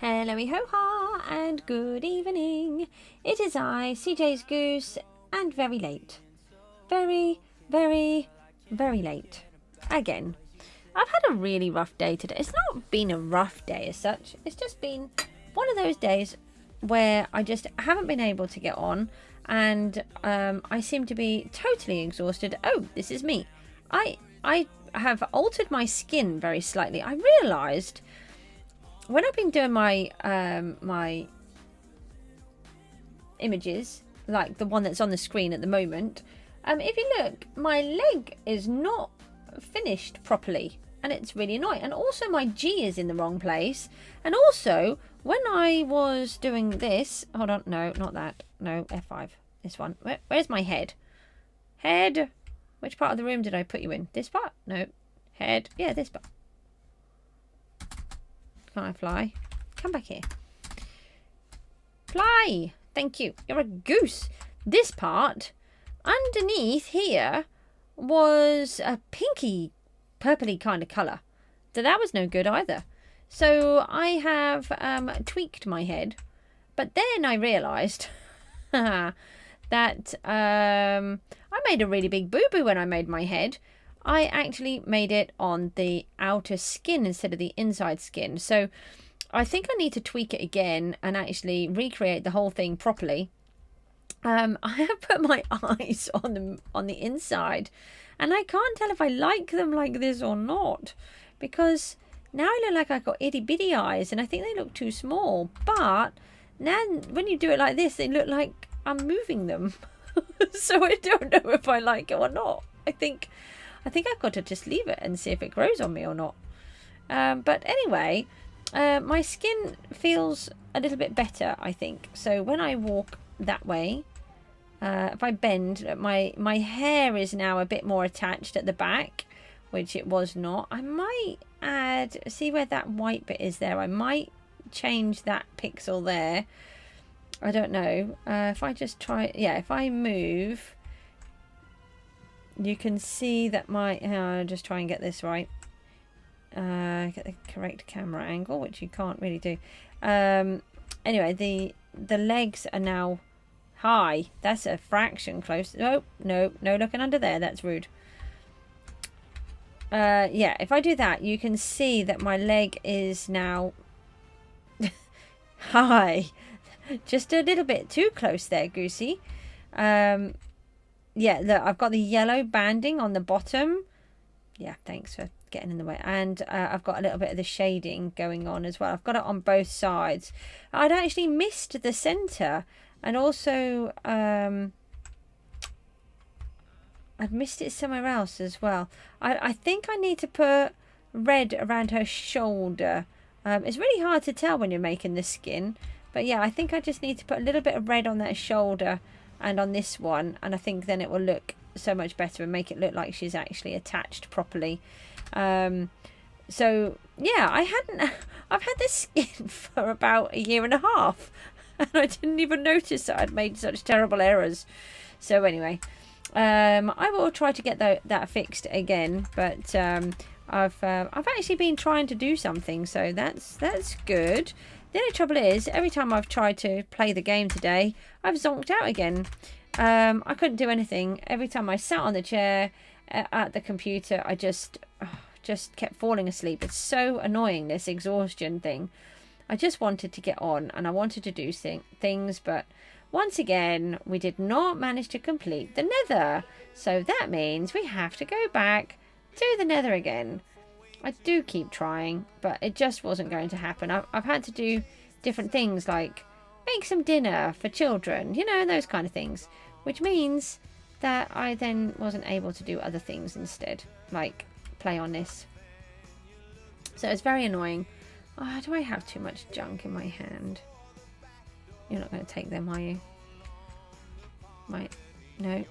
Hello-y ho-ha and good evening. It is I, Cjsgoose, and very late. Very, very, very late. Again. I've had a really rough day today. It's not been a rough day as such. It's just been one of those days where I just haven't been able to get on, and I seem to be totally exhausted. Oh, this is me. I have altered my skin very slightly. I realised when I've been doing my my images, like the one that's on the screen at the moment, if you look, my leg is not finished properly, and it's really annoying. And also my G is in the wrong place. And also when I was doing this, hold on, no, not that, no, F5, this one. Where's my head? Head. Which part of the room did I put you in? This part? No. Head. Yeah, this part. Can't I fly? Come back here. Fly! Thank you. You're a goose. This part, underneath here, was a pinky, purpley kind of colour. So that was no good either. So I have tweaked my head. But then I realised that I made a really big boo-boo when I made my head. I actually made it on the outer skin instead of the inside skin. So I think I need to tweak it again and actually recreate the whole thing properly. I have put my eyes on the inside, and I can't tell if I like them like this or not, because now I look like I've got itty bitty eyes, and I think they look too small. But now when you do it like this, they look like I'm moving them. So I don't know if I like it or not. I think I've got to just leave it and see if it grows on me or not. But anyway, my skin feels a little bit better, I think. So when I walk that way, if I bend, my hair is now a bit more attached at the back, which it was not. I might add, see where that white bit is there, I might change that pixel there. I don't know. If I just try, yeah, if I move, you can see that my, just try and get this right. Get the correct camera angle, which you can't really do. Anyway, the legs are now high. That's a fraction close. No looking under there. That's rude. Yeah, if I do that, you can see that my leg is now high. Just a little bit too close there, Goosey. Yeah, look, I've got the yellow banding on the bottom. Yeah, thanks for getting in the way. And I've got a little bit of the shading going on as well. I've got it on both sides. I'd actually missed the centre, and also I'd missed it somewhere else as well. I think I need to put red around her shoulder. It's really hard to tell when you're making the skin. But yeah, I think I just need to put a little bit of red on that shoulder and on this one, and I think then it will look so much better and make it look like she's actually attached properly. So yeah, I've had this skin for about 1.5 years, and I didn't even notice that I'd made such terrible errors. So anyway, I will try to get that fixed again, but I've actually been trying to do something, so that's good. The only trouble is, every time I've tried to play the game today, I've zonked out again. I couldn't do anything. Every time I sat on the chair at the computer, I just kept falling asleep. It's so annoying, this exhaustion thing. I just wanted to get on, and I wanted to do things, but once again, we did not manage to complete the nether. So that means we have to go back to the nether again. I do keep trying, but it just wasn't going to happen. I've had to do different things, like make some dinner for children, you know, those kind of things. Which means that I then wasn't able to do other things instead, like play on this. So it's very annoying. Oh, do I have too much junk in my hand? You're not going to take them, are you? Might. No.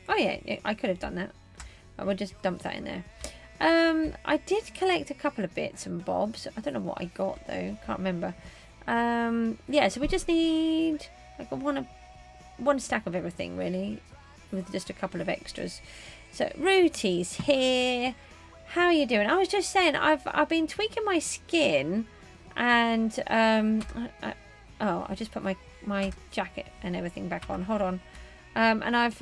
Oh yeah, I could have done that. I would just dump that in there. I did collect a couple of bits and bobs. I don't know what I got though. Can't remember. Yeah, so we just need like one stack of everything really, with just a couple of extras. So Rooty's here. How are you doing? I was just saying I've been tweaking my skin, And oh, I just put my jacket and everything back on. Hold on. And I've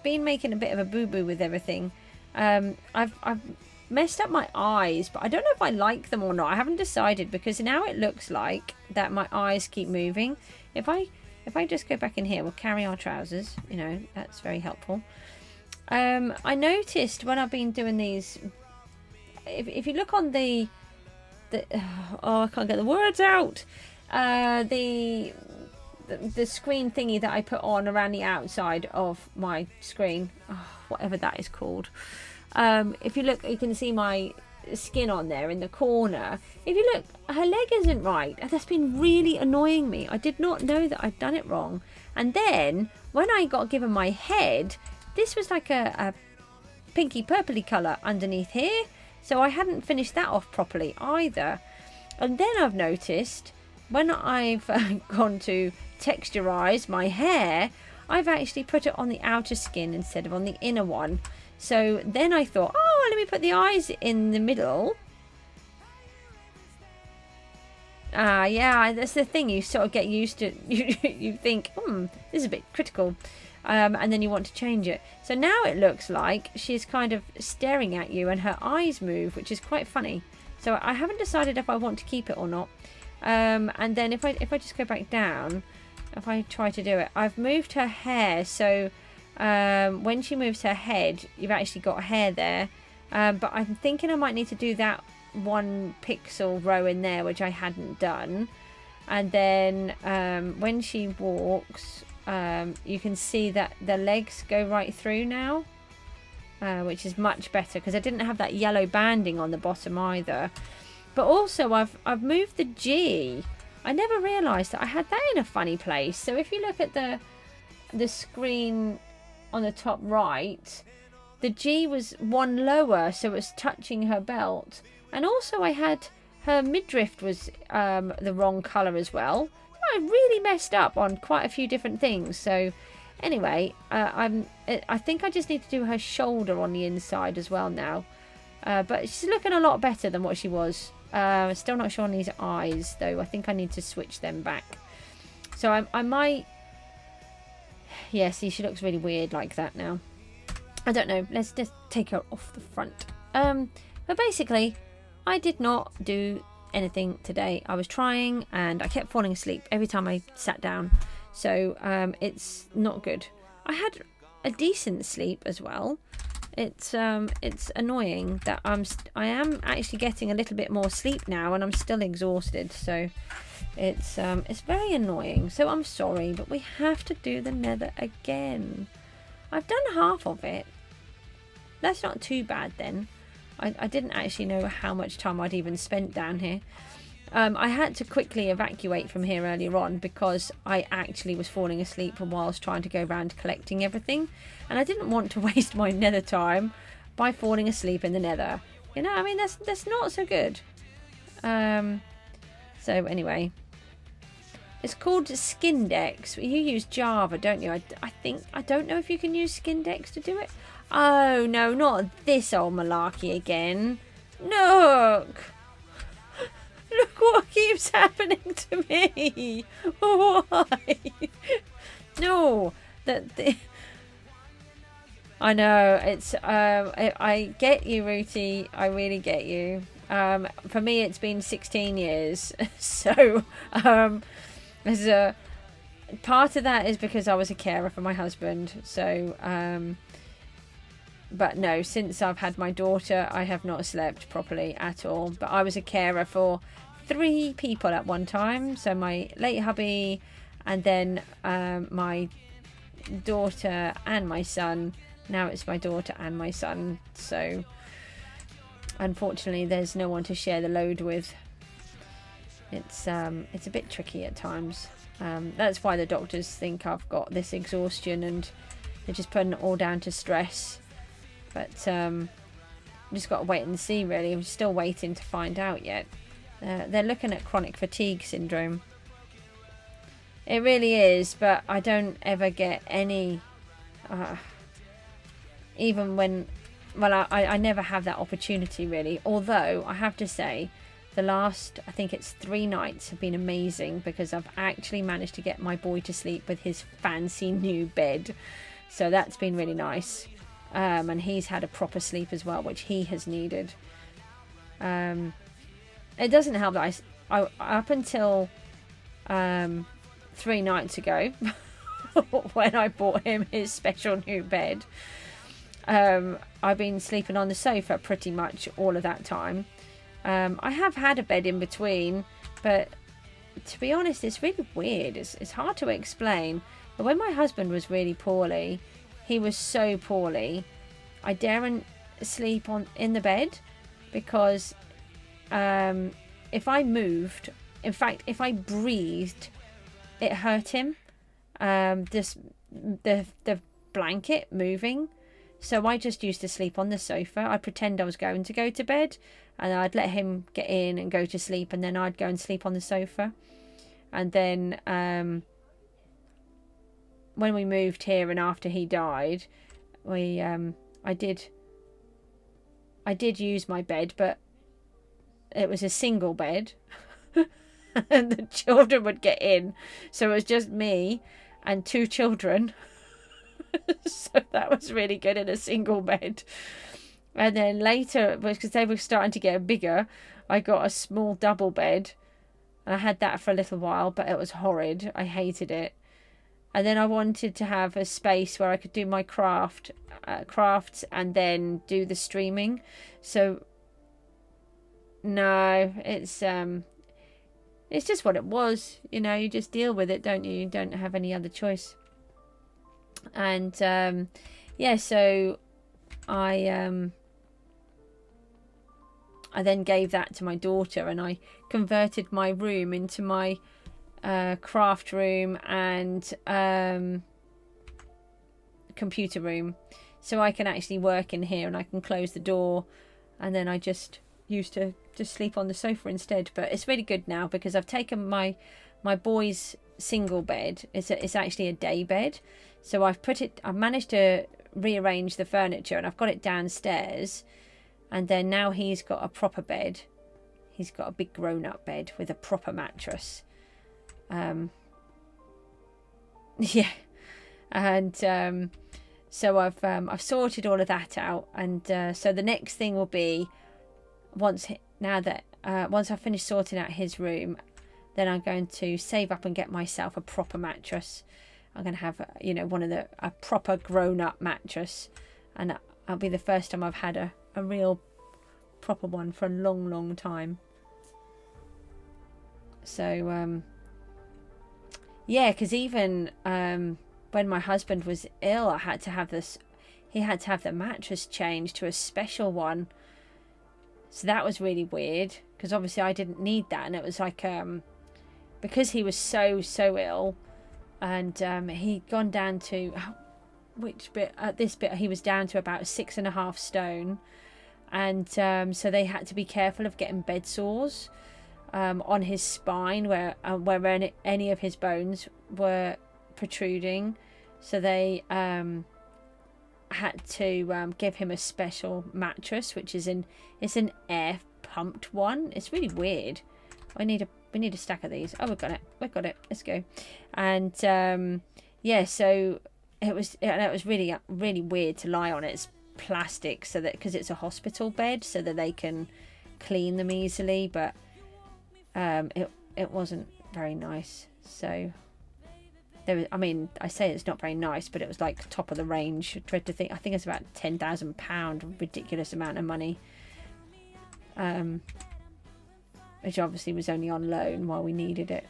been making a bit of a boo-boo with everything. I've messed up my eyes, but I don't know if I like them or not. I haven't decided, because now it looks like that my eyes keep moving. If I just go back in here, we'll carry our trousers. You know, that's very helpful. I noticed when I've been doing these, if you look on the oh, I can't get the words out. The screen thingy that I put on around the outside of my screen, whatever that is called. If you look, you can see my skin on there in the corner. If you look, her leg isn't right. That's been really annoying me. I did not know that I'd done it wrong. And then when I got given my head, this was like a pinky purpley colour underneath here. So I hadn't finished that off properly either. And then I've noticed when I've gone to texturize my hair, I've actually put it on the outer skin instead of on the inner one. So then I thought, oh, let me put the eyes in the middle. Yeah, that's the thing. You sort of get used to, you think, this is a bit critical. And then you want to change it. So now it looks like she's kind of staring at you and her eyes move, which is quite funny. So I haven't decided if I want to keep it or not. And then if I just go back down, if I try to do it, I've moved her hair. So when she moves her head, you've actually got hair there. But I'm thinking I might need to do that 1 pixel row in there, which I hadn't done. And then when she walks, you can see that the legs go right through now, which is much better, because I didn't have that yellow banding on the bottom either. But also I've moved the G. I never realised that I had that in a funny place. So if you look at the screen on the top right, the G was 1 lower, so it was touching her belt. And also I had her midriff was the wrong colour as well. I really messed up on quite a few different things. So anyway, I think I just need to do her shoulder on the inside as well now. But she's looking a lot better than what she was. Still not sure on these eyes though. I think I need to switch them back. So I might... Yeah, see, she looks really weird like that now. I don't know. Let's just take her off the front. But basically, I did not do anything today. I was trying and I kept falling asleep every time I sat down. So it's not good. I had a decent sleep as well. It's annoying that I am actually getting a little bit more sleep now and I'm still exhausted. So it's very annoying. So I'm sorry, but we have to do the nether again. I've done half of it. That's not too bad then. I didn't actually know how much time I'd even spent down here. I had to quickly evacuate from here earlier on because I actually was falling asleep whilst trying to go around collecting everything. And I didn't want to waste my nether time by falling asleep in the nether. You know, I mean, that's not so good. So anyway. It's called Skindex. You use Java, don't you? I don't know if you can use Skindex to do it. Oh, no, not this old malarkey again. Look! Look what keeps happening to me. Why? No. I know. It's. I get you, Rooty. I really get you. For me, it's been 16 years. So, there's a part of that is because I was a carer for my husband. So, but no, since I've had my daughter, I have not slept properly at all. But I was a carer for 3 people at one time. So my late hubby, and then my daughter and my son. Now it's my daughter and my son. So unfortunately, there's no one to share the load with. It's a bit tricky at times. That's why the doctors think I've got this exhaustion, and they're just putting it all down to stress. But just got to wait and see, really. I'm still waiting to find out yet. They're looking at chronic fatigue syndrome. It really is, but I don't ever get any... even when... Well, I never have that opportunity, really. Although, I have to say, the last, I think it's 3 nights have been amazing, because I've actually managed to get my boy to sleep with his fancy new bed. So that's been really nice. And he's had a proper sleep as well, which he has needed. It doesn't help that I up until 3 nights ago, when I bought him his special new bed, I've been sleeping on the sofa pretty much all of that time. I have had a bed in between, but to be honest, it's really weird. It's hard to explain. But when my husband was really poorly, he was so poorly, I daren't sleep in the bed, because if I moved, in fact, if I breathed, it hurt him. The blanket moving. So I just used to sleep on the sofa. I'd pretend I was going to go to bed, and I'd let him get in and go to sleep, and then I'd go and sleep on the sofa. And then when we moved here and after he died, I did use my bed, but it was a single bed. And the children would get in, so it was just me and 2 children. So that was really good in a single bed. And then later, because they were starting to get bigger, I got a small double bed, and I had that for a little while, but it was horrid. I hated it. And then I wanted to have a space where I could do my crafts and then do the streaming. So no, it's just what it was. You know, you just deal with it, don't you? You don't have any other choice. And yeah, so I then gave that to my daughter, and I converted my room into my craft room and computer room, so I can actually work in here, and I can close the door, and then I just used to just sleep on the sofa instead. But it's really good now, because I've taken my boy's single bed. It's actually a day bed, so I've managed to rearrange the furniture, and I've got it downstairs, and then now he's got a proper bed. He's got a big grown-up bed with a proper mattress. Yeah, and so I've sorted all of that out, and so the next thing will be, once I finish sorting out his room, then I'm going to save up and get myself a proper mattress. I'm going to have a proper grown-up mattress, and that'll be the first time I've had a real proper one for a long time. So yeah, because even when my husband was ill, he had to have the mattress changed to a special one. So that was really weird, because obviously I didn't need that, and it was like because he was so ill, and he'd gone down to this bit he was down to about 6.5 stone, and so they had to be careful of getting bed sores on his spine where any of his bones were protruding. So they had to give him a special mattress, which is it's an air pumped one. It's really weird. We need a stack of these. Oh, we've got it. Let's go. And yeah, so it was really weird to lie on it. It's plastic, so that, because it's a hospital bed, so that they can clean them easily, but it wasn't very nice. So I say it's not very nice, but it was like top of the range. I tried to think, I think it's about £10,000, ridiculous amount of money, which obviously was only on loan while we needed it.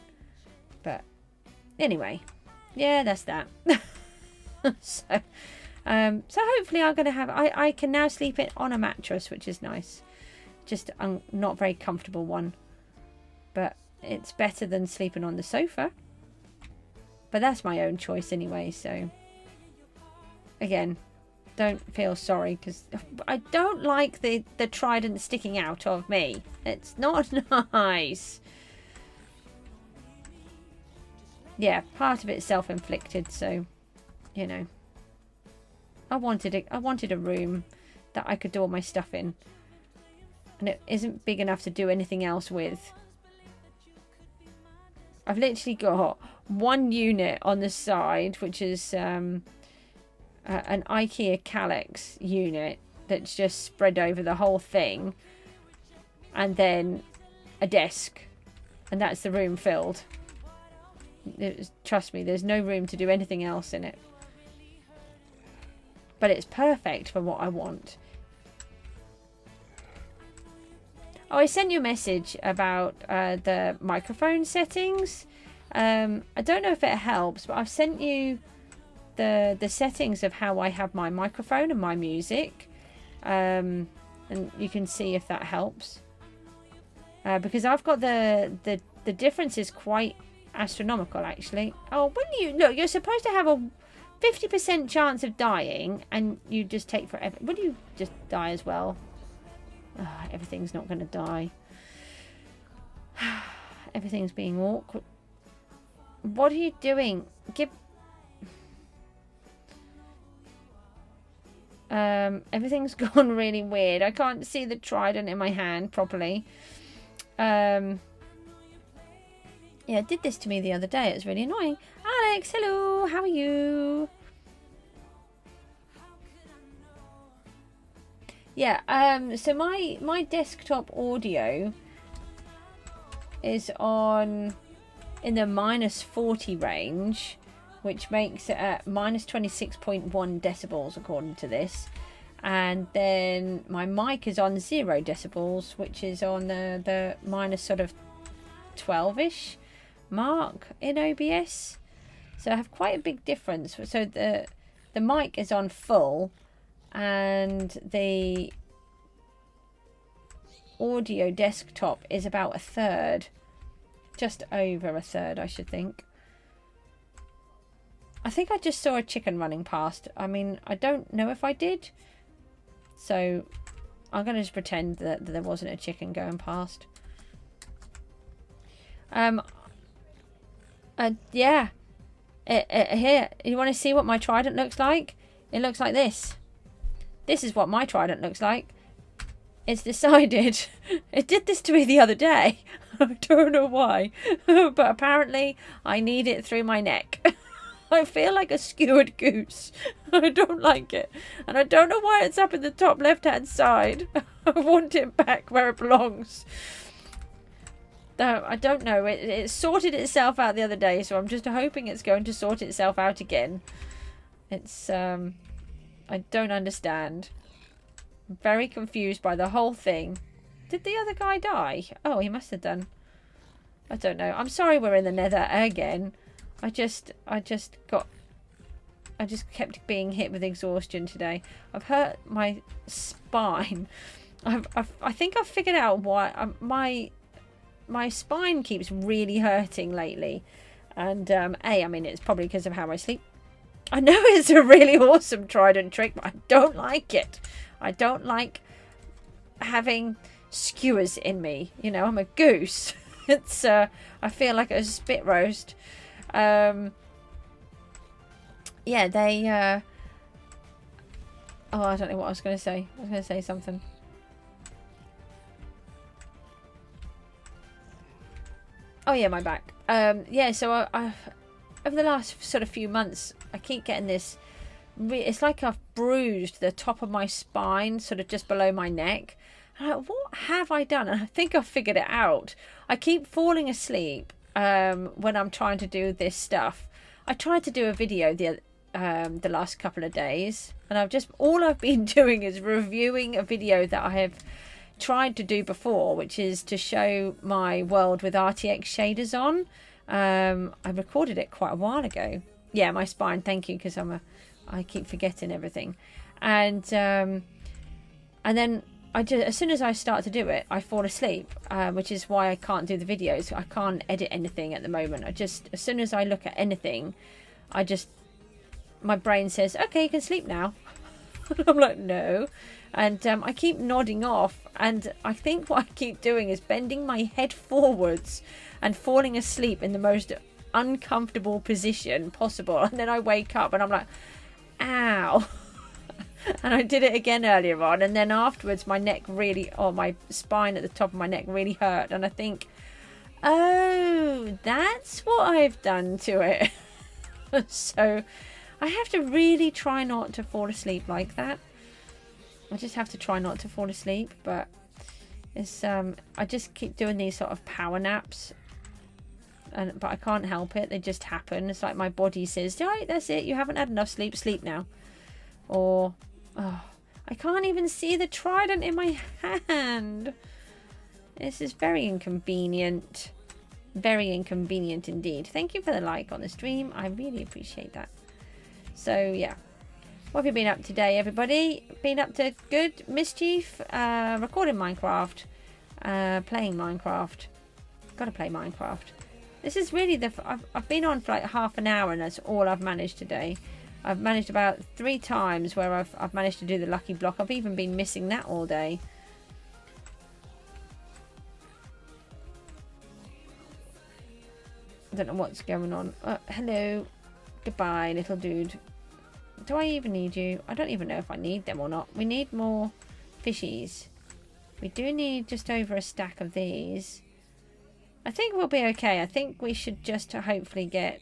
But anyway, yeah, that's that. So hopefully I'm gonna have I can now sleep it on a mattress, which is nice. Just a not very comfortable one, but it's better than sleeping on the sofa. But that's my own choice anyway, so again, don't feel sorry, because I don't like the trident sticking out of me. It's not nice. Yeah, part of it's self-inflicted, so you know. I wanted a room that I could do all my stuff in, and it isn't big enough to do anything else with. I've literally got one unit on the side, which is an IKEA Calyx unit that's just spread over the whole thing, and then a desk, and that's the room filled. Trust me, there's no room to do anything else in it. But it's perfect for what I want. Oh, I sent you a message about the microphone settings. I don't know if it helps, but I've sent you the settings of how I have my microphone and my music. And you can see if that helps. Because I've got the difference is quite astronomical, actually. Oh, when you look, you're supposed to have a 50% chance of dying, and you just take forever. Will you just die as well? Oh, everything's not going to die. Everything's being awkward. What are you doing? Everything's gone really weird. I can't see the trident in my hand properly. Yeah, it did this to me the other day. It was really annoying. Alex, hello. How are you? Yeah, so my desktop audio is on in the -40 range, which makes it at -26.1 decibels according to this. And then my mic is on 0 decibels, which is on the minus sort of 12-ish mark in OBS. So I have quite a big difference. So the mic is on full, and the audio desktop is about 1/3, just over 1/3, I should think. I think I just saw a chicken running past. I mean, I don't know if I did, so I'm going to just pretend that there wasn't a chicken going past. Yeah. Here, you want to see what my trident looks like? It looks like this. This is what my trident looks like. It's decided. It did this to me the other day. I don't know why. But apparently I need it through my neck. I feel like a skewered goose. I don't like it. And I don't know why it's up in the top left-hand side. I want it back where it belongs. No, I don't know. It sorted itself out the other day, so I'm just hoping it's going to sort itself out again. It's, I don't understand. I'm very confused by the whole thing. Did the other guy die? Oh, he must have done. I don't know. I'm sorry we're in the nether again. I just kept being hit with exhaustion today. I've hurt my spine. I think I've figured out why my spine keeps really hurting lately. And I mean, it's probably because of how I sleep. I know it's a really awesome trident trick, but I don't like it. I don't like having skewers in me. You know, I'm a goose. It's I feel like a spit roast. Yeah, they oh, I don't know what I was going to say. I was going to say something. Oh yeah, my back. Yeah, so I've over the last sort of few months, I keep getting this. It's like I've bruised the top of my spine, sort of just below my neck. And I'm like, what have I done? And I think I've figured it out. I keep falling asleep when I'm trying to do this stuff. I tried to do a video the last couple of days, and all I've been doing is reviewing a video that I have tried to do before, which is to show my world with RTX shaders on. I recorded it quite a while ago. Yeah, my spine, thank you, because I keep forgetting everything. And then as soon as I start to do it, I fall asleep, which is why I can't do the videos. I can't edit anything at the moment. As soon as I look at anything, my brain says, okay, you can sleep now. I'm like, no. And I keep nodding off, and I think what I keep doing is bending my head forwards and falling asleep in the most uncomfortable position possible. And then I wake up and I'm like, ow. And I did it again earlier on, and then afterwards my neck really, or my spine at the top of my neck really hurt, and I think, oh, that's what I've done to it. So I have to really try not to fall asleep like that. I just have to try not to fall asleep, but it's I just keep doing these sort of power naps, but I can't help it. They just happen. It's like my body says, right, that's it, you haven't had enough sleep, sleep now. Or, oh, I can't even see the trident in my hand. This is very inconvenient. Very inconvenient indeed. Thank you for the like on the stream. I really appreciate that. So, yeah. What have you been up today, everybody? Been up to good mischief? Recording Minecraft. Playing Minecraft. Gotta play Minecraft. This is really I've been on for like half an hour, and that's all I've managed today. I've managed about 3 times where I've managed to do the lucky block. I've even been missing that all day. I don't know what's going on. Hello. Goodbye, little dude. Do I even need you? I don't even know if I need them or not. We need more fishies. We do need just over a stack of these. I think we'll be okay. I think we should just hopefully get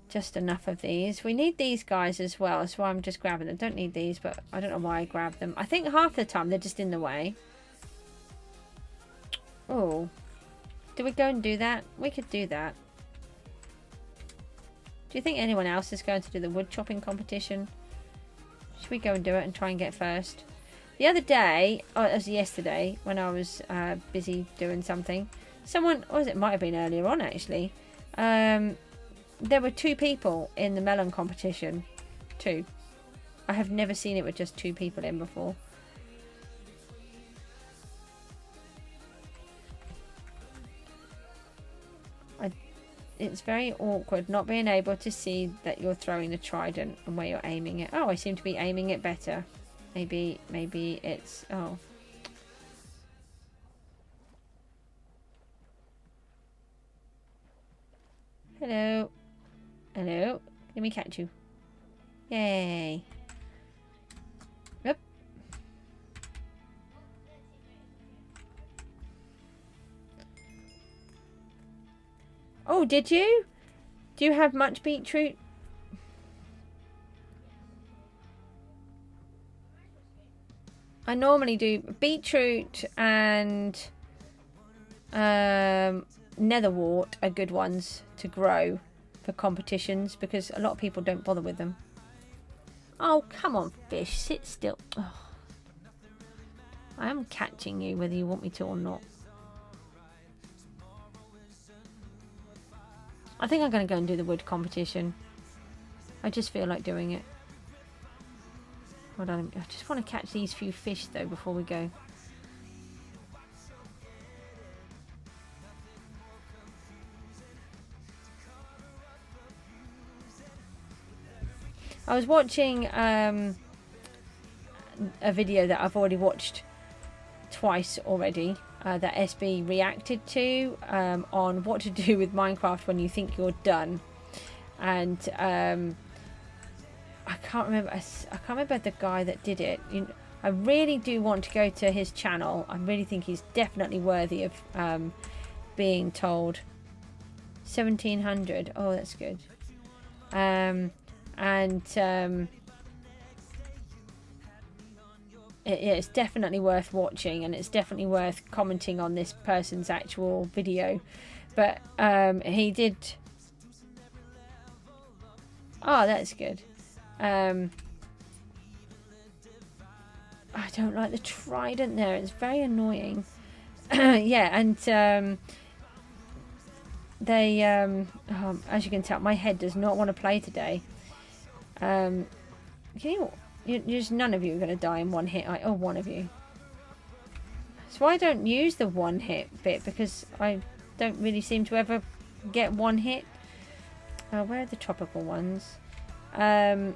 just enough of these. We need these guys as well. That's why I'm just grabbing them. Don't need these, but I don't know why I grabbed them. I think half the time they're just in the way. Oh. Do we go and do that? We could do that. Do you think anyone else is going to do the wood chopping competition? Should we go and do it and try and get first? The other day, oh, it was yesterday, when I was busy doing something, someone, or it might have been earlier on actually, there were 2 people in the melon competition. 2. I have never seen it with just 2 people in before. It's very awkward not being able to see that you're throwing the trident and where you're aiming it. Oh, I seem to be aiming it better. Maybe it's... Oh. Hello. Hello. Let me catch you. Yay. Yep. Oh, did you? Do you have much beetroot? I normally do beetroot and netherwort are good ones to grow for competitions because a lot of people don't bother with them. Oh, come on, fish. Sit still. Oh. I am catching you whether you want me to or not. I think I'm going to go and do the wood competition. I just feel like doing it. Hold on. I just want to catch these few fish though before we go. I was watching a video that I've already watched twice already. That SB reacted to on what to do with Minecraft when you think you're done, and I can't remember the guy that did it. I really do want to go to his channel. I really think he's definitely worthy of being told. 1700. Oh, that's good. It's definitely worth watching, and it's definitely worth commenting on this person's actual video. But he did... Oh, that's good. I don't like the trident there. It's very annoying. Yeah, and they... as you can tell, my head does not want to play today. Can you... Just none of you are going to die in one hit. Oh, one of you. So I don't use the one hit bit because I don't really seem to ever get one hit. Where are the tropical ones? I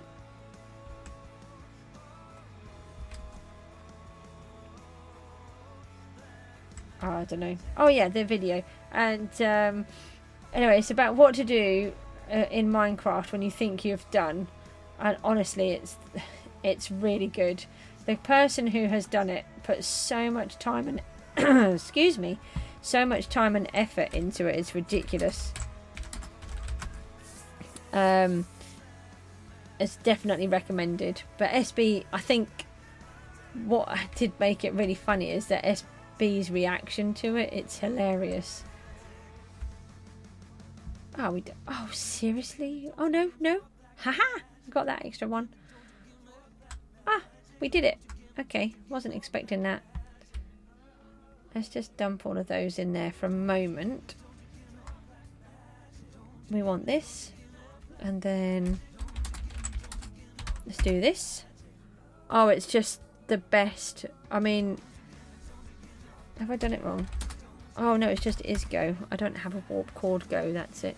don't know. Oh yeah, the video. And anyway, it's about what to do in Minecraft when you think you've done. And honestly, it's really good. The person who has done it put so much time and excuse me, so much time and effort into it. It's ridiculous. It's definitely recommended. But SB, I think what did make it really funny is that SB's reaction to it. It's hilarious. Oh, oh, seriously? Oh, no, no. Haha! I got that extra one. Ah, we did it. Okay, wasn't expecting that. Let's just dump all of those in there for a moment. We want this. And then let's do this. Oh, it's just the best. I mean, have I done it wrong? Oh no, it's just is go. I don't have a warp cord go. That's it.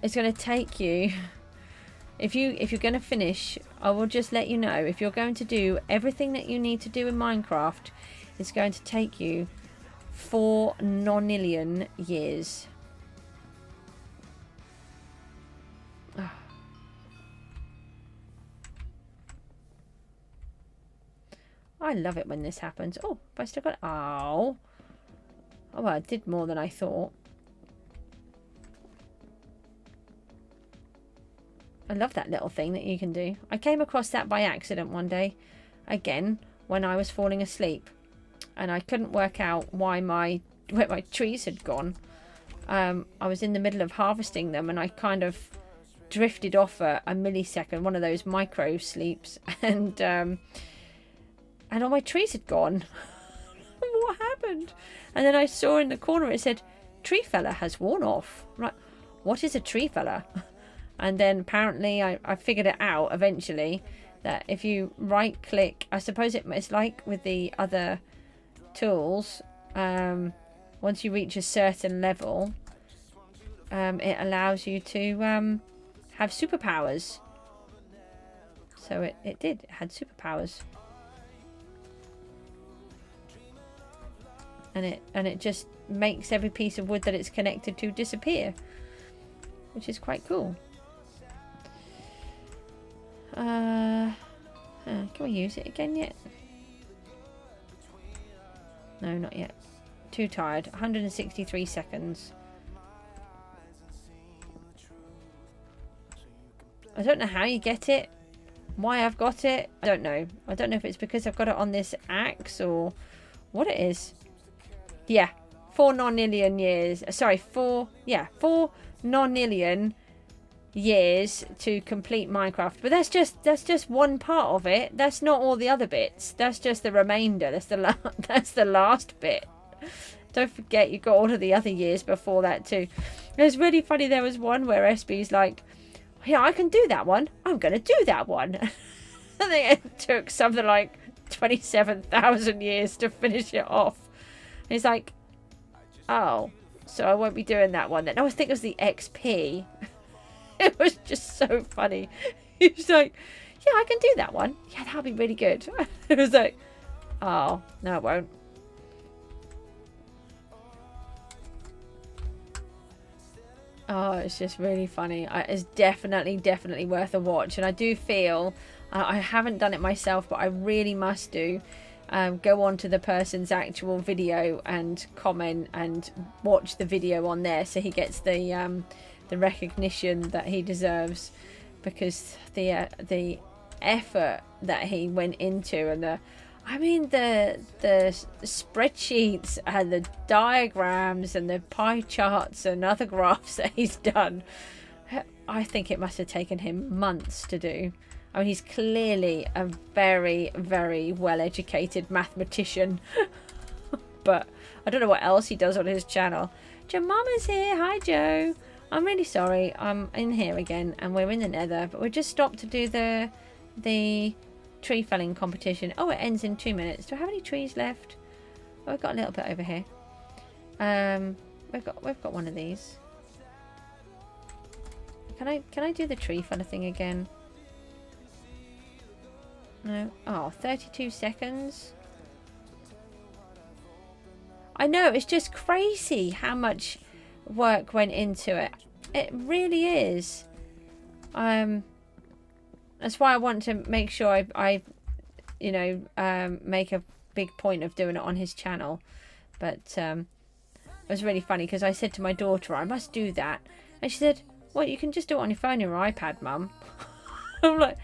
It's going to take you. If you're going to finish, I will just let you know. If you're going to do everything that you need to do in Minecraft, it's going to take you 4 nonillion years. Oh. I love it when this happens. Oh, but I still got... Oh. Oh, well, I did more than I thought. I love that little thing that you can do. I came across that by accident one day. Again, when I was falling asleep. And I couldn't work out where my trees had gone. I was in the middle of harvesting them and I kind of drifted off a millisecond. One of those micro sleeps. And all my trees had gone. What happened? And then I saw in the corner it said, "Tree fella has worn off." I'm like, what is a tree fella? And then apparently I figured it out eventually that if you right click, I suppose it's like with the other tools, once you reach a certain level, it allows you to have superpowers. So it did. It had superpowers. And it just makes every piece of wood that it's connected to disappear, which is quite cool. Can we use it again yet? No, not yet. Too tired. 163 seconds. I don't know how you get it. Why I've got it, I don't know. I don't know if it's because I've got it on this axe or what it is. Yeah, 4 nonillion years. Sorry, 4 nonillion years to complete Minecraft. But that's just one part of it. That's not all the other bits. That's just the remainder. That's the last bit. Don't forget you got all of the other years before that too. It was really funny. There was one where SB's like, "Yeah, I can do that one. I'm going to do that one." I think it took something like 27,000 years to finish it off. And he's like, "Oh, so I won't be doing that one then." I think it was the XP. It was just so funny. He was like, "Yeah, I can do that one. Yeah, that'll be really good." It was like, "Oh, no, it won't." Oh, it's just really funny. It's definitely worth a watch. And I do feel, I haven't done it myself, but I really must do. Go on to the person's actual video and comment and watch the video on there so he gets the recognition that he deserves, because the effort that he went into and the spreadsheets and the diagrams and the pie charts and other graphs that he's done, I think it must have taken him months to do. I mean, he's clearly a very, very well-educated mathematician. But I don't know what else he does on his channel. Joe Mama's here. Hi, Joe. I'm really sorry. I'm in here again, and we're in the Nether. But we just stopped to do the tree felling competition. Oh, it ends in 2 minutes. Do I have any trees left? Oh, I've got a little bit over here. We've got one of these. Can I do the tree feller thing again? No. Oh, 32 seconds. I know, it's just crazy how much work went into it. It really is. That's why I want to make sure I you know, make a big point of doing it on his channel. But it was really funny because I said to my daughter, I must do that. And she said, well, you can just do it on your phone or your iPad, Mum. I'm like,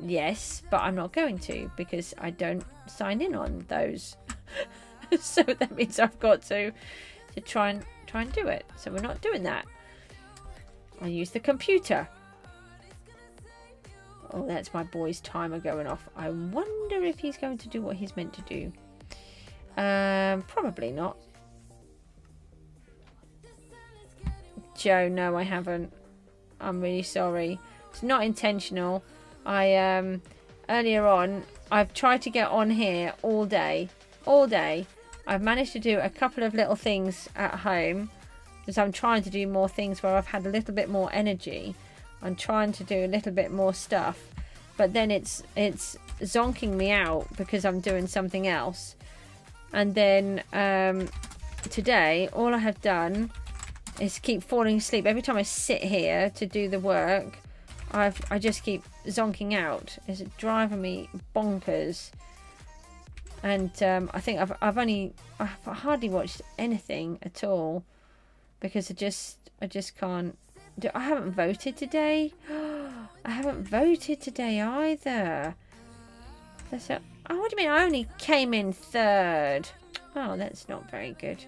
yes, but I'm not going to because I don't sign in on those. So that means I've got to try and do it. So we're not doing that. I use the computer. Oh, that's my boy's timer going off. I wonder if he's going to do what he's meant to do. Probably not. Joe, no, I haven't. I'm really sorry. It's not intentional. I earlier on, I've tried to get on here all day. All day. I've managed to do a couple of little things at home because I'm trying to do more things where I've had a little bit more energy. I'm trying to do a little bit more stuff, but then it's zonking me out because I'm doing something else. And then today, all I have done is keep falling asleep. Every time I sit here to do the work, I just keep zonking out. It's driving me bonkers. And I think I've hardly watched anything at all because I just can't. I haven't voted today. I haven't voted today either. Oh, what do you mean? I only came in third. Oh, that's not very good.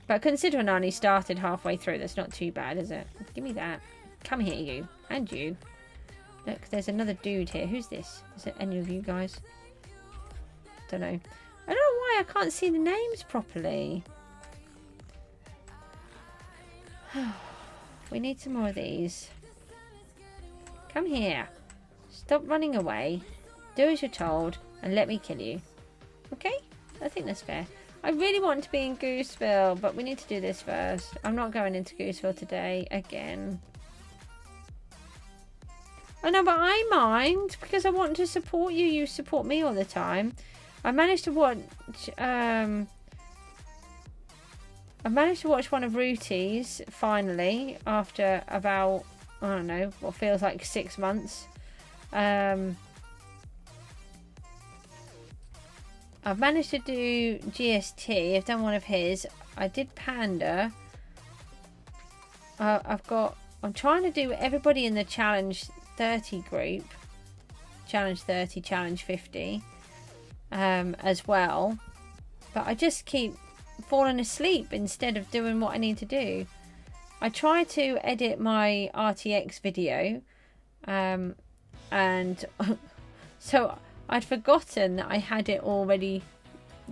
But considering I only started halfway through, that's not too bad, is it? Give me that. Come here, you. And you. Look, there's another dude here. Who's this? Is it any of you guys? Don't know. I don't know why I can't see the names properly. We need some more of these. Come here. Stop running away. Do as you're told and let me kill you. Okay? I think that's fair. I really want to be in Gooseville, but we need to do this first. I'm not going into Gooseville today again. I know, but I mind because I want to support you. You support me all the time. I managed to watch one of Rooty's finally after about, I don't know, what feels like 6 months. I've managed to do GST. I've done one of his. I did Panda. I'm trying to do everybody in the Challenge 30 group. Challenge 30, Challenge 50. As well. But I just keep falling asleep instead of doing what I need to do. I try to edit my RTX video. And so I'd forgotten that I had it already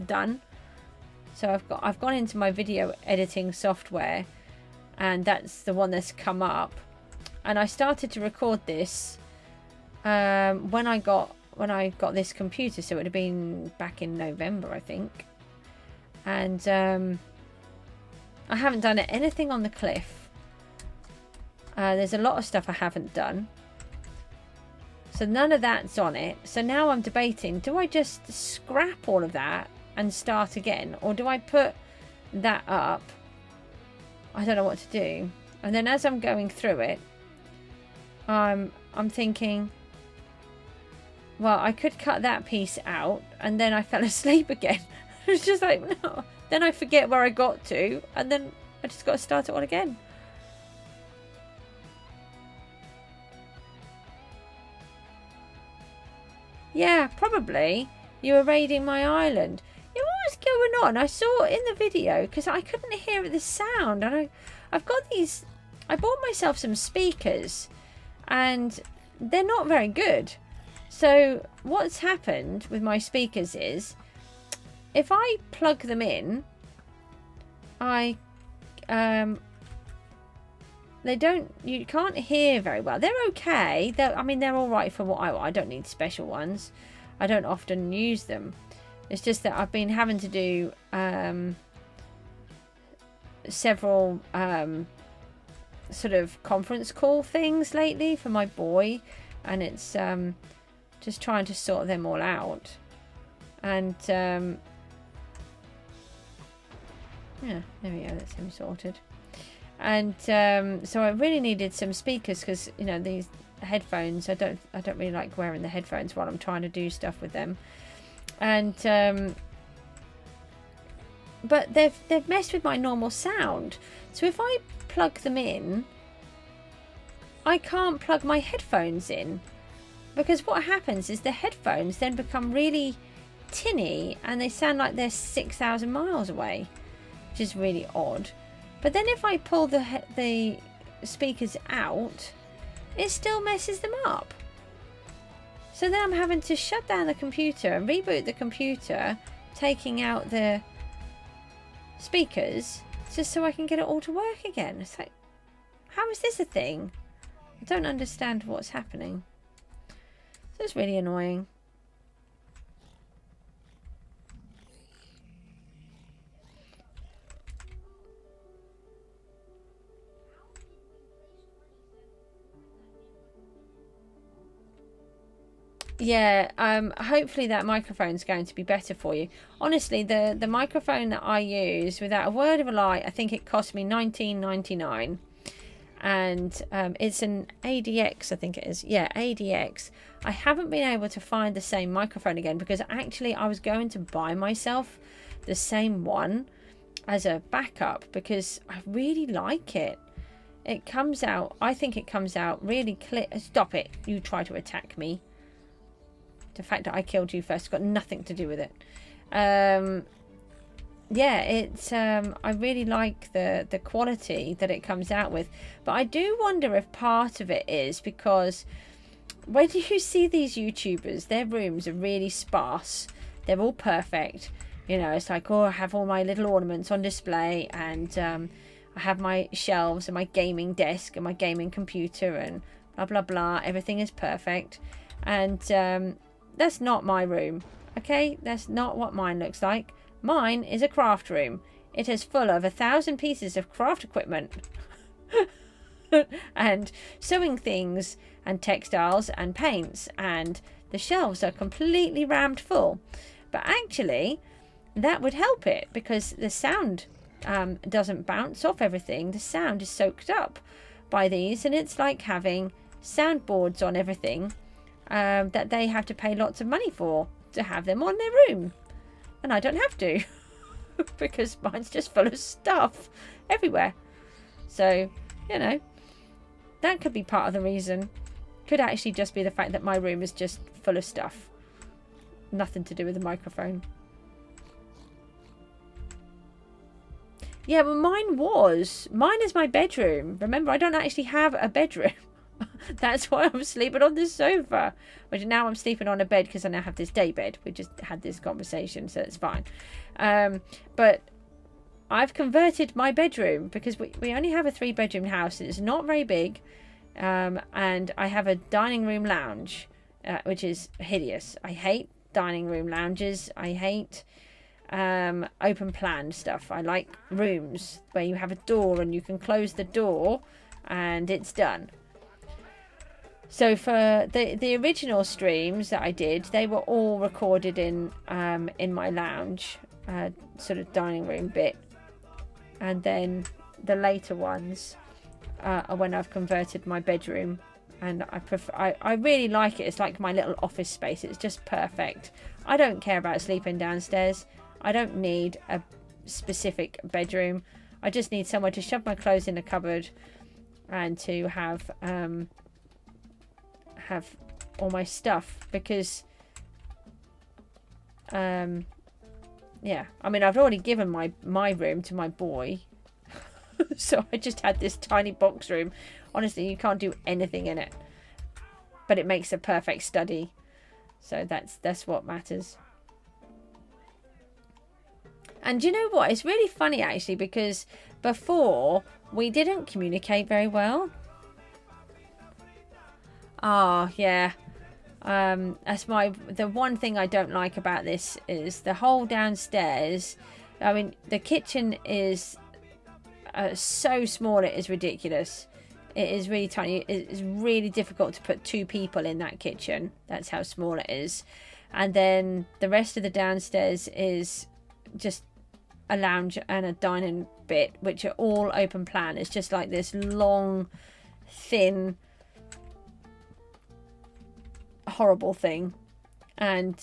done. So I've gone into my video editing software, and that's the one that's come up. And I started to record this when I got this computer, so it would have been back in November, I think. And I haven't done anything on the cliff. There's a lot of stuff I haven't done. So none of that's on it. So now I'm debating, do I just scrap all of that and start again? Or do I put that up? I don't know what to do. And then as I'm going through it, I'm thinking, well, I could cut that piece out. And then I fell asleep again. It's just like, no. Then I forget where I got to. And then I just got to start it all again. Yeah, probably. You were raiding my island. Yeah, what was going on? I saw in the video because I couldn't hear the sound. And I've got these. I bought myself some speakers, and they're not very good. So what's happened with my speakers is, if I plug them in, you can't hear very well. They're okay. They're all right for what I don't need special ones. I don't often use them. It's just that I've been having to do several sort of conference call things lately for my boy, and it's just trying to sort them all out. And yeah, there we go. That's him sorted. And so I really needed some speakers because, you know, these headphones, I don't really like wearing the headphones while I'm trying to do stuff with them. And but they've messed with my normal sound. So if I plug them in, I can't plug my headphones in, because what happens is the headphones then become really tinny and they sound like they're 6,000 miles away, which is really odd. But then if I pull the speakers out, it still messes them up. So then I'm having to shut down the computer and reboot the computer, taking out the speakers just so I can get it all to work again. It's like, how is this a thing? I don't understand what's happening. So it's really annoying. Yeah, hopefully that microphone's going to be better for you. Honestly, the microphone that I use, without a word of a lie, I think it cost me $19.99. And it's an ADX, I think it is. Yeah, ADX. I haven't been able to find the same microphone again, because actually I was going to buy myself the same one as a backup because I really like it. It comes out, I think it comes out really clear. Stop it, you try to attack me. The fact that I killed you first got nothing to do with it. Yeah, it's I really like the quality that it comes out with, but I do wonder if part of it is because when you see these YouTubers, their rooms are really sparse. They're all perfect. You know, it's like, oh, I have all my little ornaments on display, and I have my shelves and my gaming desk and my gaming computer and blah blah blah. Everything is perfect, and that's not my room. Okay, that's not what mine looks like. Mine is a craft room. It is full of 1,000 pieces of craft equipment and sewing things and textiles and paints, and the shelves are completely rammed full. But actually, that would help it because the sound doesn't bounce off everything. The sound is soaked up by these, and it's like having soundboards on everything that they have to pay lots of money for to have them on their room. And I don't have to because mine's just full of stuff everywhere. So, you know, that could be part of the reason. Could actually just be the fact that my room is just full of stuff. Nothing to do with the microphone. Yeah, well, mine is my bedroom. Remember, I don't actually have a bedroom. That's why I'm sleeping on this sofa. But now I'm sleeping on a bed because I now have this day bed. We just had this conversation, so it's fine. But I've converted my bedroom because we only have a 3-bedroom house. It's not very big. And I have a dining room lounge, which is hideous. I hate dining room lounges. I hate open plan stuff. I like rooms where you have a door and you can close the door and it's done. So for the original streams that I did, they were all recorded in my lounge, sort of dining room bit, and then the later ones are when I've converted my bedroom, and I really like it. It's like my little office space. It's just perfect. I don't care about sleeping downstairs. I don't need a specific bedroom. I just need somewhere to shove my clothes in a cupboard and to have all my stuff, because yeah, I mean, I've already given my room to my boy. So I just had this tiny box room. Honestly, you can't do anything in it, but it makes a perfect study. So that's what matters. And you know what? It's really funny actually, because before we didn't communicate very well. Oh, yeah. That's the one thing I don't like about this is the whole downstairs. I mean, the kitchen is so small, it is ridiculous. It is really tiny. It's really difficult to put 2 people in that kitchen. That's how small it is. And then the rest of the downstairs is just a lounge and a dining bit, which are all open plan. It's just like this long, thin, horrible thing. And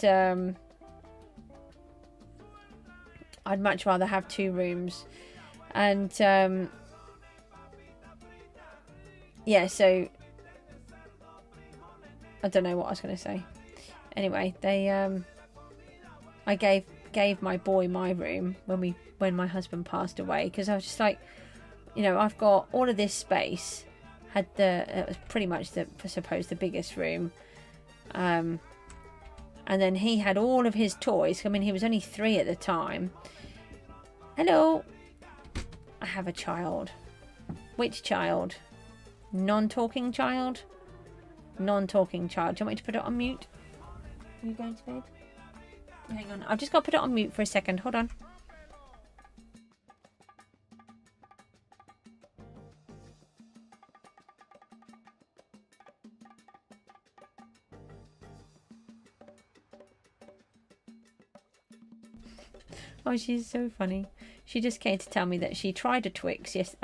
I'd much rather have 2 rooms. And yeah, so I don't know what I was going to say. Anyway, they I gave my boy my room when my husband passed away, because I was just like, you know, I've got all of this space. It was pretty much I suppose the biggest room. And then he had all of his toys. I mean, he was only 3 at the time. Hello. I have a child. Which child? Non-talking child? Non-talking child. Do you want me to put it on mute? Are you going to bed? Hang on. I've just got to put it on mute for a second. Hold on. Oh, she's so funny. She just came to tell me that she tried a Twix, yes,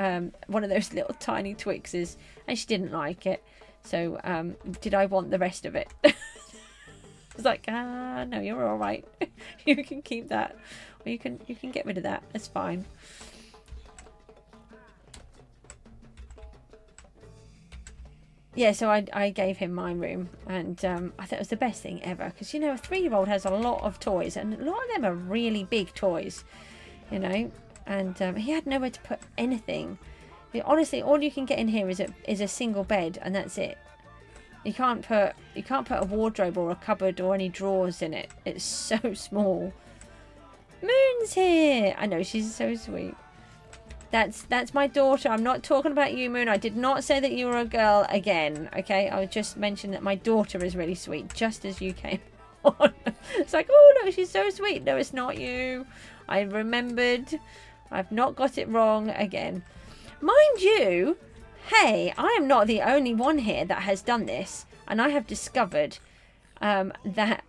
one of those little tiny Twixes, and she didn't like it. So, did I want the rest of it? I was like, no, you're all right. You can keep that, or you can get rid of that. It's fine. Yeah, so I gave him my room, and I thought it was the best thing ever, because, you know, a 3-year-old has a lot of toys, and a lot of them are really big toys, you know, and he had nowhere to put anything. Honestly, all you can get in here is a single bed, and that's it. You can't put a wardrobe or a cupboard or any drawers in it. It's so small. Moon's here. I know, she's so sweet. That's my daughter. I'm not talking about you, Moon. I did not say that you were a girl again. Okay, I just mentioned that my daughter is really sweet, just as you came on. It's like, oh no, she's so sweet. No, it's not you. I remembered. I've not got it wrong again. Mind you, hey, I am not the only one here that has done this, and I have discovered that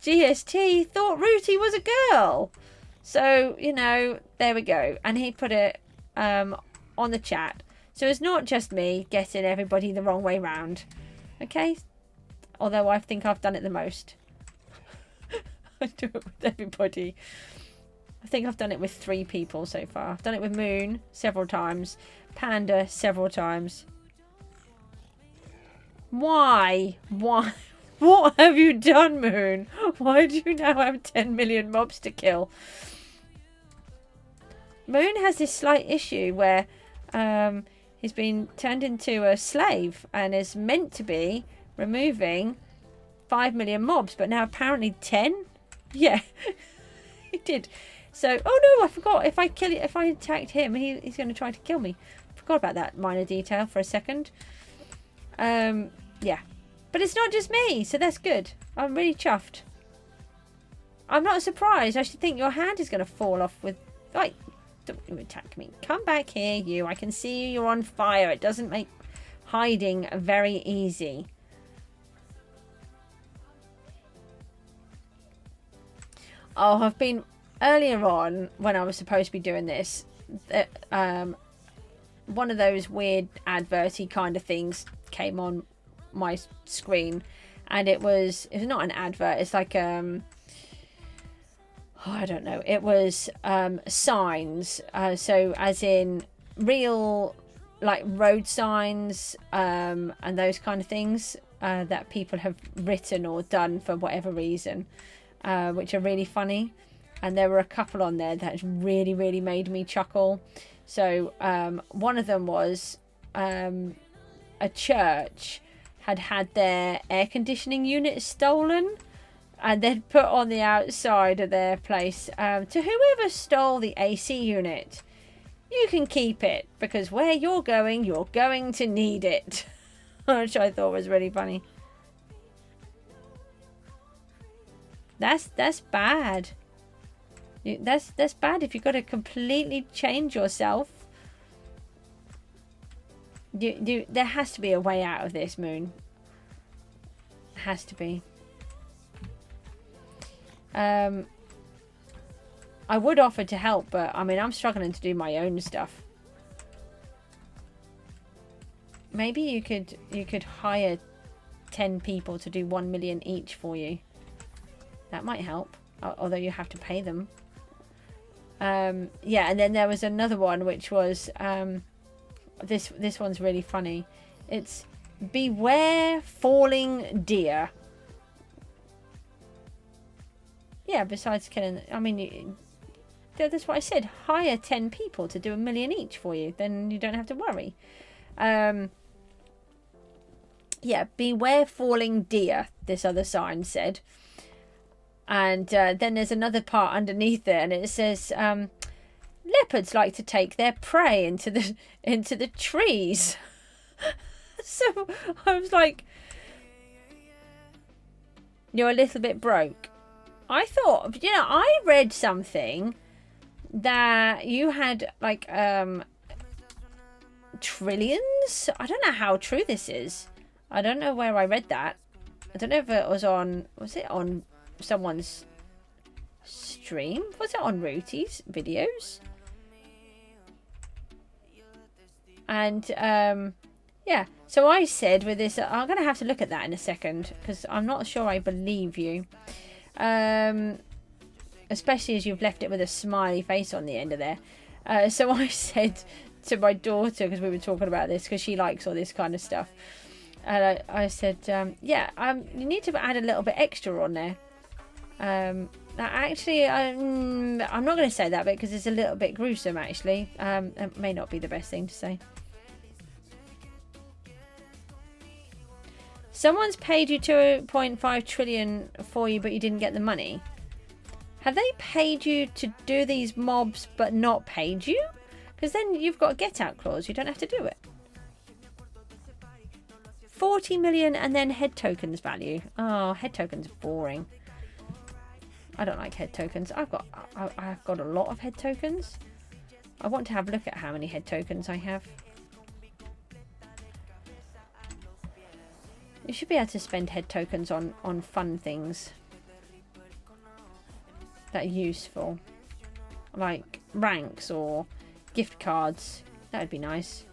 GST thought Rooty was a girl. So, you know, there we go. And he put it on the chat. So it's not just me getting everybody the wrong way round. Okay? Although I think I've done it the most. I do it with everybody. I think I've done it with 3 people so far. I've done it with Moon several times. Panda several times. Why? Why? What have you done, Moon? Why do you now have 10 million mobs to kill? Moon has this slight issue where he's been turned into a slave and is meant to be removing 5 million mobs, but now apparently 10? Yeah, he did. So, oh no, I forgot. If I attacked him, he's going to try to kill me. Forgot about that minor detail for a second. Yeah. But it's not just me, so that's good. I'm really chuffed. I'm not surprised. I should think your hand is going to fall off with... Right, don't you attack me. Come back here, you. I can see you're on fire. It doesn't make hiding very easy. Oh, I've been... Earlier on, when I was supposed to be doing this, one of those weird adverty kind of things came on my screen, and it was not an advert, it's like oh, I don't know, it was signs, so as in real like road signs and those kind of things that people have written or done for whatever reason, which are really funny, and there were a couple on there that really made me chuckle. So one of them was a church had their air conditioning unit stolen, and they'd put on the outside of their place, to whoever stole the AC unit, you can keep it, because where you're going to need it. Which I thought was really funny. That's bad. That's bad if you've got to completely change yourself. There has to be a way out of this, Moon. Has to be. I would offer to help, but I mean, I'm struggling to do my own stuff. Maybe you could hire 10 people to do 1 million each for you. That might help, although you have to pay them. Yeah, and then there was another one which was this one's really funny. It's beware falling deer. Yeah, besides killing, I mean, that's what I said. Hire 10 people to do 1 million each for you. Then you don't have to worry. Yeah, beware falling deer, this other sign said. And then there's another part underneath it, and it says, leopards like to take their prey into the trees. So I was like, you're a little bit broke. I thought, you know, I read something that you had like trillions. I don't know how true this is. I don't know where I read that. I don't know if it was it on someone's stream? Was it on Rooty's videos? And yeah, so I said with this, I'm going to have to look at that in a second because I'm not sure I believe you. Especially as you've left it with a smiley face on the end of there. So I said to my daughter, because we were talking about this, because she likes all this kind of stuff. And I said, yeah, you need to add a little bit extra on there. Actually, I'm not going to say that bit because it's a little bit gruesome, actually. It may not be the best thing to say. Someone's paid you 2.5 trillion for you, but you didn't get the money. Have they paid you to do these mobs, but not paid you? Because then you've got a get out clause. You don't have to do it. 40 million and then head tokens value. Oh, head tokens are boring. I don't like head tokens. I've got a lot of head tokens. I want to have a look at how many head tokens I have. You should be able to spend head tokens on fun things that are useful, like ranks or gift cards. That would be nice.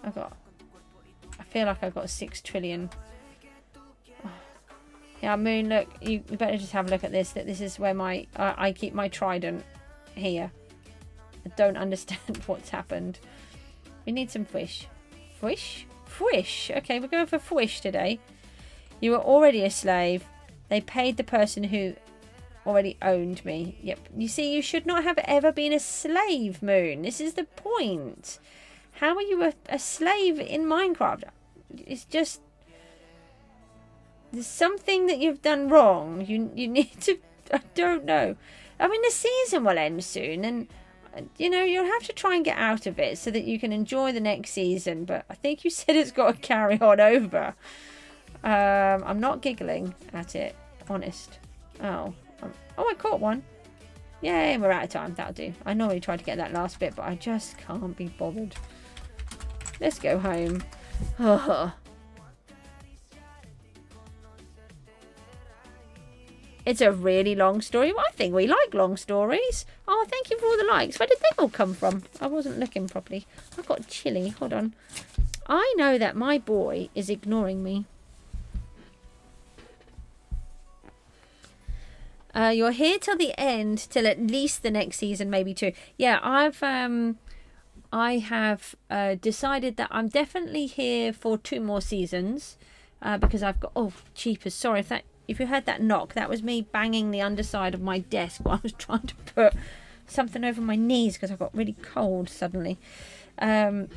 I feel like I've got 6 trillion. Oh. Yeah, Moon, look, you better just have a look at this. That this is where I keep my trident here. I don't understand what's happened. We need some fish. Fish? Fish. Okay, we're going for fish today. You were already a slave. They paid the person who already owned me. Yep. You see, you should not have ever been a slave, Moon. This is the point. How are you a slave in Minecraft? It's just... There's something that you've done wrong. You need to... I don't know. I mean, the season will end soon. And, you know, you'll have to try and get out of it so that you can enjoy the next season. But I think you said it's got to carry on over. I'm not giggling at it. Honest. Oh, I caught one. Yay, we're out of time. That'll do. I normally try to get that last bit, but I just can't be bothered. Let's go home. It's a really long story. Well, I think we like long stories. Oh, thank you for all the likes. Where did they all come from? I wasn't looking properly. I've got chilli. Hold on. I know that my boy is ignoring me. You're here till the end, till at least the next season, maybe 2. Yeah, I have decided that I'm definitely here for 2 more seasons because I've got... Oh, cheapers. Sorry if you heard that knock. That was me banging the underside of my desk while I was trying to put something over my knees because I got really cold suddenly. Oh,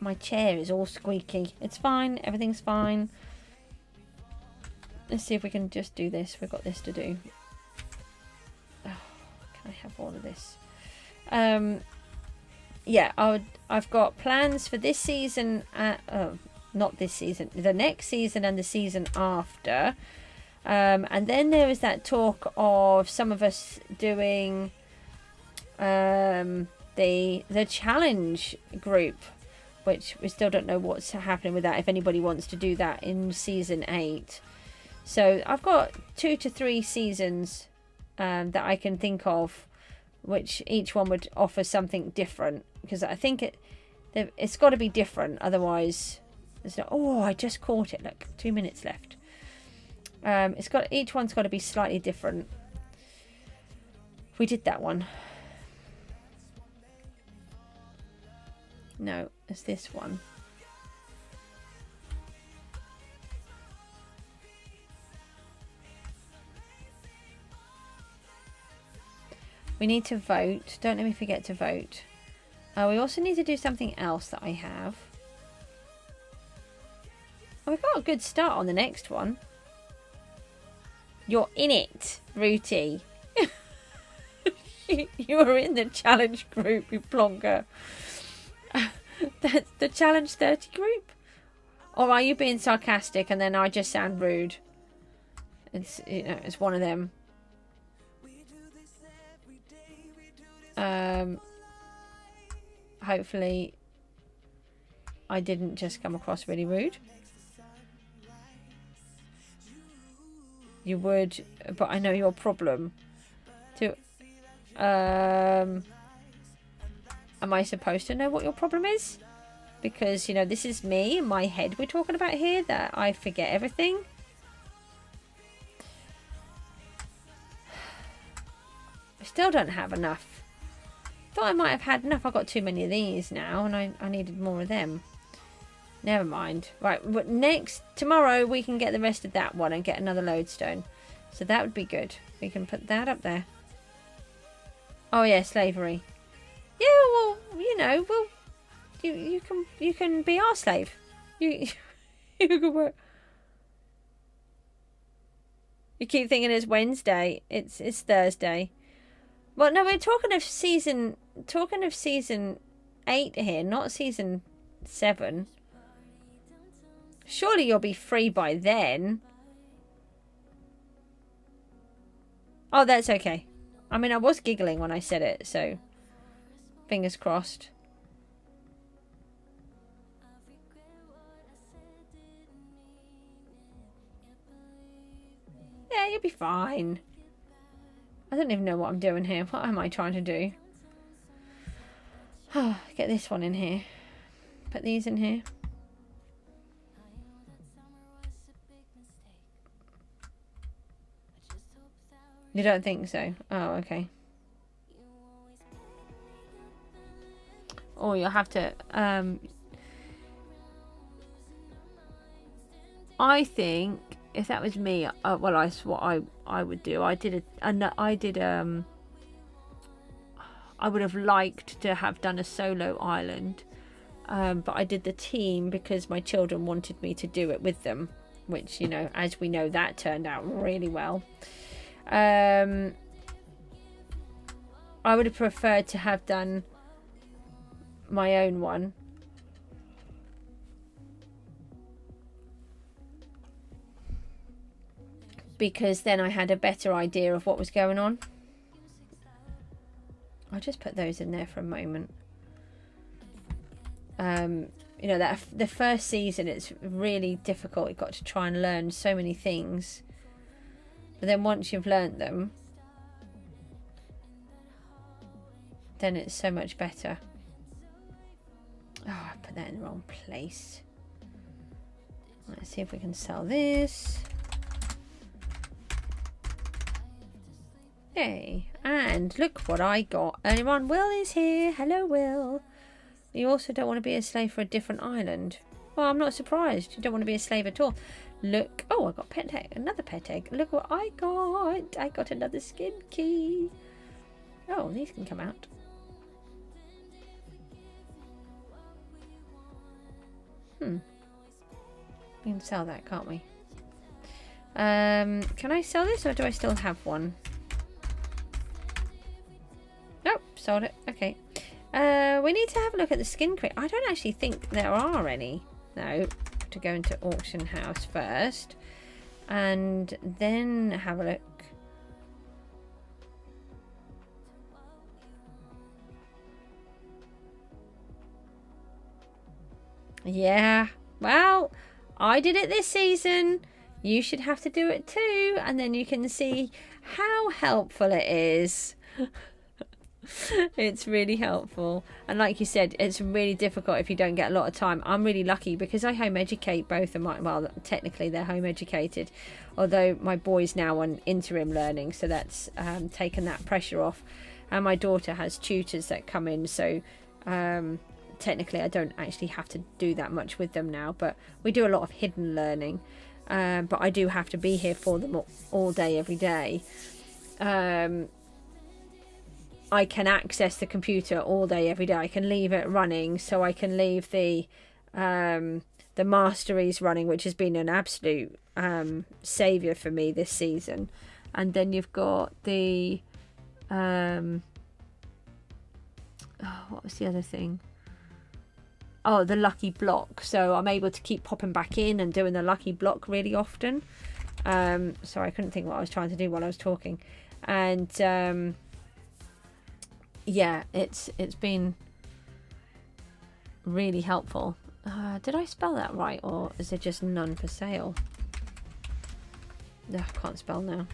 my chair is all squeaky. It's fine. Everything's fine. Let's see if we can just do this. We've got this to do. Oh, can I have all of this? Yeah, I've got plans for this season. Not this season. The next season and the season after. And then there was that talk of some of us doing the challenge group, which we still don't know what's happening with that. If anybody wants to do that in season 8. So I've got 2 to 3 seasons that I can think of, which each one would offer something different, because I think it's got to be different, otherwise there's no... Oh, I just caught it. Look, 2 minutes left. Each one's got to be slightly different. We did that one. No, it's this one. We need to vote. Don't let me forget to vote. We also need to do something else that I have. Oh, we've got a good start on the next one. You're in it, Rooty. You are in the challenge group, you plonker. That's the challenge 30 group? Or are you being sarcastic and then I just sound rude? It's, you know, it's one of them. Hopefully I didn't just come across really rude. You would, but I know your problem. Am I supposed to know what your problem is? Because, you know, this is me, my head we're talking about here, that I forget everything. I still don't have enough. Thought I might have had enough. I've got too many of these now, and I needed more of them. Never mind. Right, but tomorrow we can get the rest of that one and get another lodestone. So that would be good. We can put that up there. Oh yeah, slavery. Yeah, well, you know, well, you can be our slave. You can work. You keep thinking it's Wednesday. It's Thursday. Well, no, we're talking of season 8 here, not season 7. Surely you'll be free by then. Oh, that's okay. I mean, I was giggling when I said it, so fingers crossed. Yeah, you'll be fine. I don't even know what I'm doing here. What am I trying to do? Get this one in here. Put these in here. You don't think so? Oh, okay. Or you'll have to... I think if that was me, well, that's what I would do. I would have liked to have done a solo island, but I did the team because my children wanted me to do it with them, which, you know, as we know, that turned out really well. I would have preferred to have done my own one. Because then I had a better idea of what was going on. I'll just put those in there for a moment. You know, that the first season, it's really difficult. You've got to try and learn so many things. But then once you've learnt them, then it's so much better. Oh, I put that in the wrong place. Let's see if we can sell this. Yay. And look what I got earlier on. Will is here. Hello, Will. You also don't want to be a slave for a different island. Well, I'm not surprised. You don't want to be a slave at all. Look. Oh, I got pet egg. Another pet egg. Look what I got. I got another skin key. Oh, these can come out. We can sell that, can't we? Can I sell this or do I still have one? Nope, sold it. Okay. We need to have a look at the skin crate. I don't actually think there are any. No, to go into auction house first and then have a look. Yeah, well, I did it this season. you should have to do it too, and then you can see how helpful it is. It's really helpful, and like you said, it's really difficult if you don't get a lot of time. I'm really lucky because I home educate both of my, well, technically they're home educated, although my boy's now on interim learning, so that's taken that pressure off, and my daughter has tutors that come in, so technically I don't actually have to do that much with them now, but we do a lot of hidden learning, but I do have to be here for them all day every day. I can access the computer all day every day. I can leave it running, so I can leave the masteries running, which has been an absolute saviour for me this season. And then you've got the what was the other thing? Oh, the lucky block. So I'm able to keep popping back in and doing the lucky block really often. So I couldn't think what I was trying to do while I was talking. And yeah, it's been really helpful. Did I spell that right, or is it just none for sale? No, I can't spell now.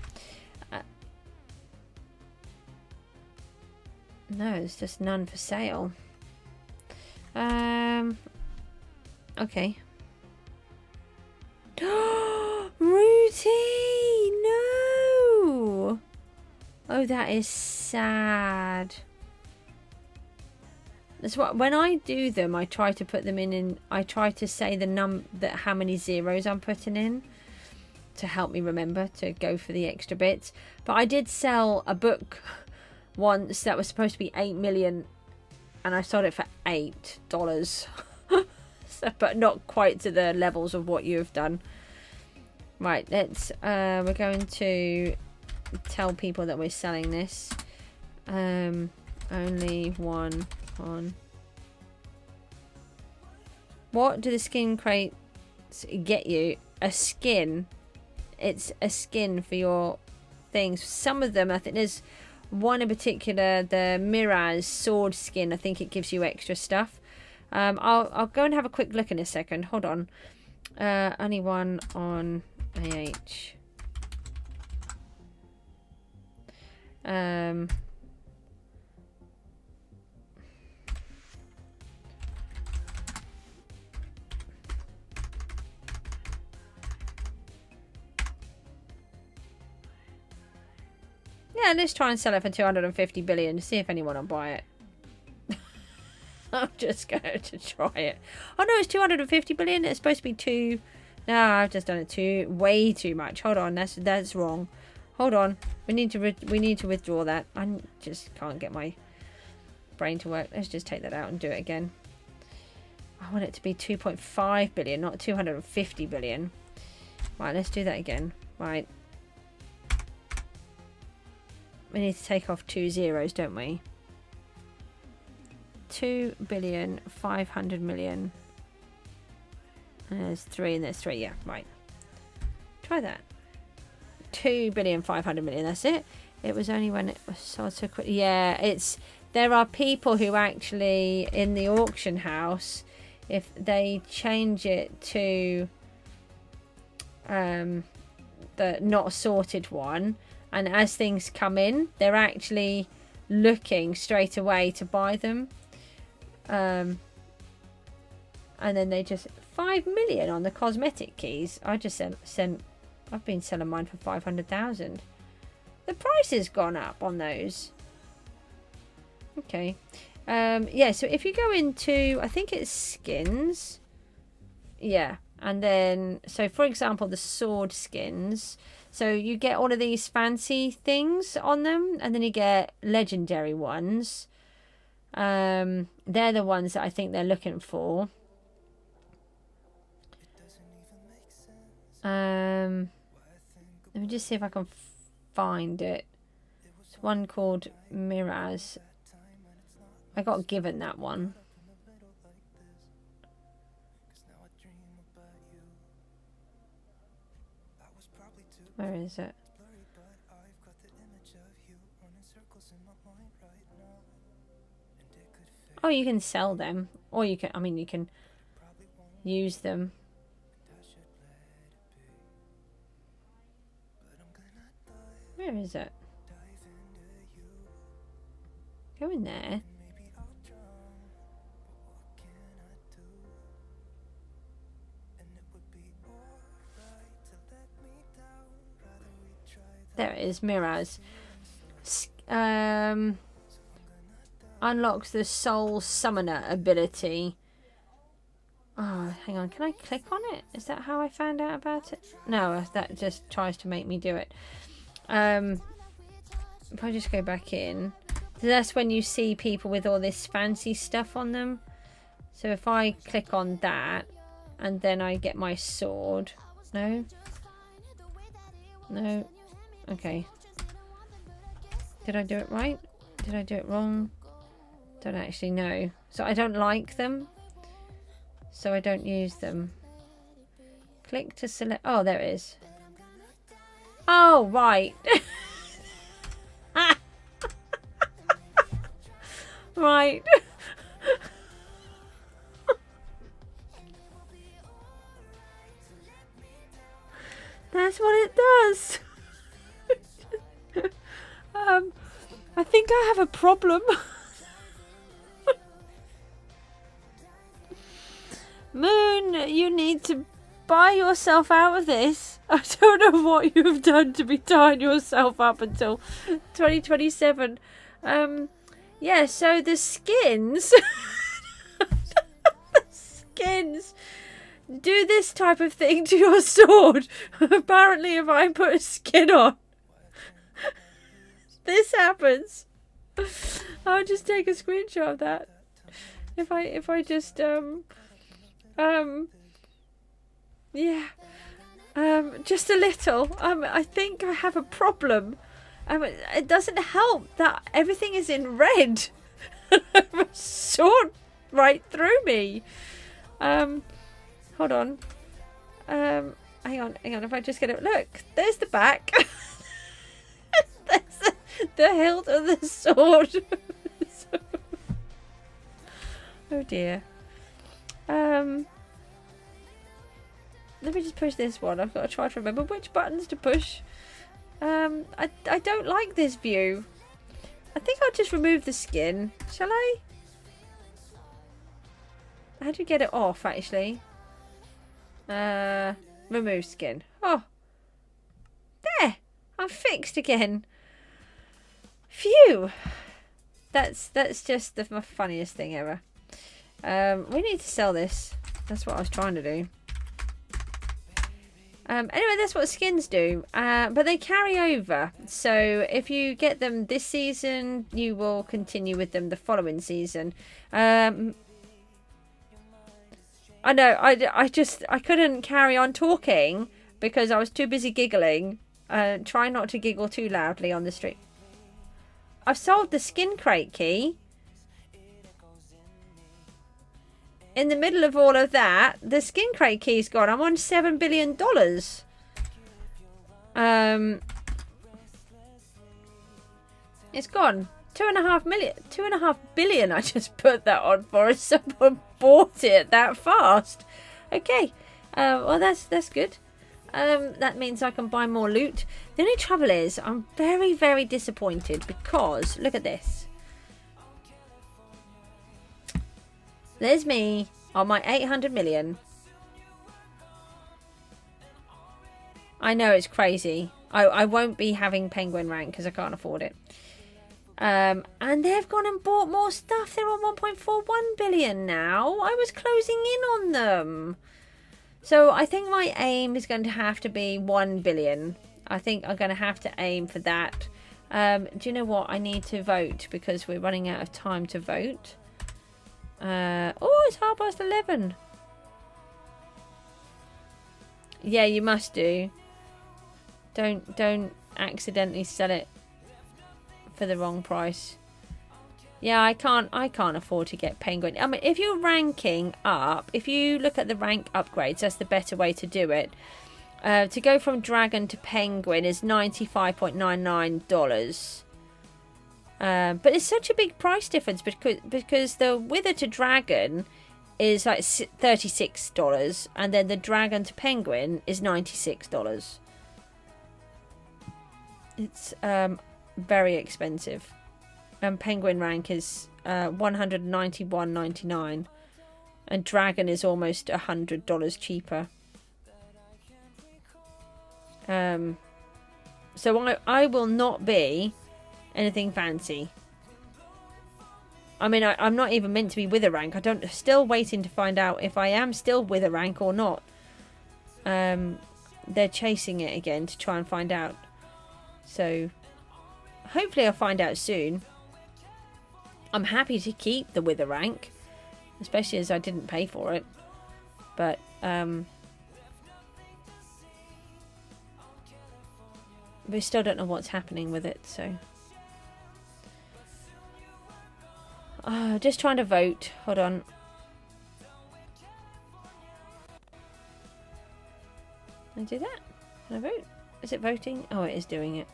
No, it's just none for sale. Okay. Rooty! No! Oh, that is sad. That's what, when I do them, I try to put them in, I try to say how many zeros I'm putting in to help me remember to go for the extra bits. But I did sell a book once that was supposed to be 8 million, and I sold it for $8. So, but not quite to the levels of what you've done. Right, let's we're going to tell people that we're selling this. Only one on. What do the skin crates get you? A skin. It's a skin for your things. Some of them, I think there's one in particular, the Mirage sword skin. I think it gives you extra stuff. I'll go and have a quick look in a second. Hold on. Only one on AH. Yeah, let's try and sell it for 250 billion to see if anyone will buy it. I'm just going to try it. Oh no, it's 250 billion. It's supposed to be 2. No, I've just done it way too much. Hold on, that's wrong. Hold on. We need to withdraw that. I just can't get my brain to work. Let's just take that out and do it again. I want it to be 2.5 billion, not 250 billion. Right, let's do that again. Right. We need to take off 2 zeros, don't we? 2,500,000,000. And there's 3 and there's 3. Yeah, right. Try that. 2,500,000,000. That's it. It was only when it was sold so quick. Yeah, there are people who actually in the auction house, if they change it to the not sorted one, and as things come in, they're actually looking straight away to buy them. And then they just 5 million on the cosmetic keys. I just sent. I've been selling mine for 500,000. The price has gone up on those. Okay. Yeah. So if you go into, I think it's skins. Yeah. And then, so for example, the sword skins. So you get all of these fancy things on them, and then you get legendary ones. They're the ones that I think they're looking for. Let me just see if I can find it. It's one called Mirage. I got given that one. Where is it? Oh, you can sell them, or you can, I mean, you can use them. Where is it? Go in there. There it is, mirrors. Unlocks the Soul Summoner ability. Oh, hang on. Can I click on it? Is that how I found out about it? No, that just tries to make me do it. If I just go back in. So that's when you see people with all this fancy stuff on them. So if I click on that, and then I get my sword. No? No? Okay. Did I do it right? Did I do it wrong? Don't actually know. So I don't like them. So I don't use them. Click to select. Oh, there it is. Oh, right. Right. That's what it does. I think I have a problem. Moon, you need to buy yourself out of this. I don't know what you've done to be tying yourself up until 2027. Yeah, so the skins... the skins do this type of thing to your sword. Apparently, if I put a skin on, this happens. I'll just take a screenshot of that. If I just yeah, just a little. I think I have a problem. It doesn't help that everything is in red. A sword right through me. Hold on. Hang on. If I just get it, look, there's the back. There's the hilt of the sword. Oh dear. Let me just push this one. I've got to try to remember which buttons to push. I don't like this view. I think I'll just remove the skin. Shall I? How do you get it off, actually? Remove skin. Oh. There. I'm fixed again. Phew. That's just the funniest thing ever. We need to sell this. That's what I was trying to do. Anyway, that's what skins do. But they carry over. So if you get them this season, you will continue with them the following season. I know, I couldn't carry on talking because I was too busy giggling. Try not to giggle too loudly on the street. I've sold the skin crate key. In the middle of all of that, the skin crate key's gone. I'm on $7 billion. It's gone. 2.5 billion I just put that on for. Someone bought it that fast. Okay. Well, that's good. That means I can buy more loot. The only trouble is I'm very, very disappointed because look at this. There's me on my 800 million. I know it's crazy. I won't be having penguin rank because I can't afford it. And they've gone and bought more stuff. They're on 1.41 billion now. I was closing in on them. So I think my aim is going to have to be 1 billion. I think I'm going to have to aim for that. Do you know what? I need to vote because we're running out of time to vote. Oh, it's 11:30. Yeah, you must do. Don't accidentally sell it for the wrong price. Yeah, I can't afford to get penguin. I mean, if you're ranking up, if you look at the rank upgrades, that's the better way to do it. To go from dragon to penguin is $95.99. But it's such a big price difference because the wither to dragon is like $36 and then the dragon to penguin is $96. It's very expensive. And penguin rank is 191.99, and dragon is almost $100 cheaper. So I will not be anything fancy. I mean, I'm not even meant to be with a rank. Still waiting to find out if I am still with a rank or not. They're chasing it again to try and find out. So hopefully I'll find out soon. I'm happy to keep the wither rank, especially as I didn't pay for it. But we still don't know what's happening with it, so just trying to vote. Hold on. Can I do that? Can I vote? Is it voting? Oh, it is doing it.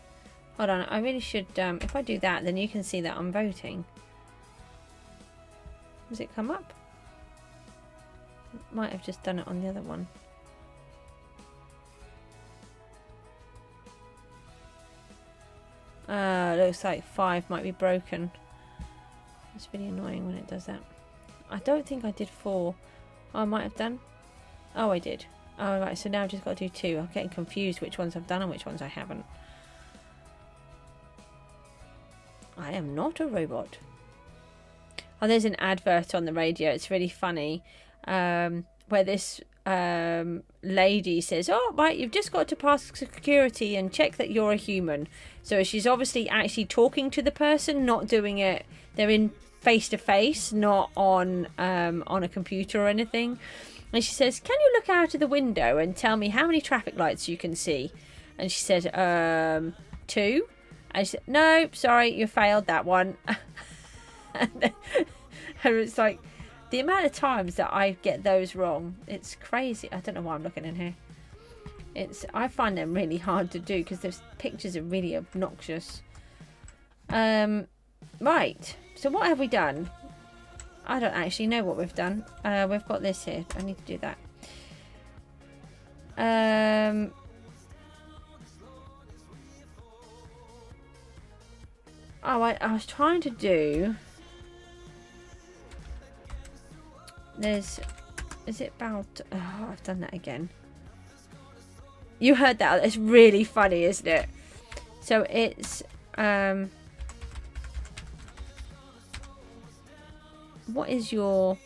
Hold on, I really should, if I do that, then you can see that I'm voting. Does it come up? Might have just done it on the other one. Looks like 5 might be broken. It's really annoying when it does that. I don't think I did 4. Oh, I might have done. Oh, I did. Oh, right, so now I've just got to do 2. I'm getting confused which ones I've done and which ones I haven't. I am not a robot. Oh, there's an advert on the radio. It's really funny. Where this lady says, oh, right, you've just got to pass security and check that you're a human. So she's obviously actually talking to the person, not doing it. They're in face to face, not on a computer or anything. And she says, can you look out of the window and tell me how many traffic lights you can see? And she said, 2. And she said, no, sorry, you failed that one. And it's like, the amount of times that I get those wrong, it's crazy. I don't know why I'm looking in here. I find them really hard to do because those pictures are really obnoxious. Right, so what have we done? I don't actually know what we've done. We've got this here. I need to do that. Oh, I was trying to do... Is it about... Oh, I've done that again. You heard that. It's really funny, isn't it? So it's... What is your...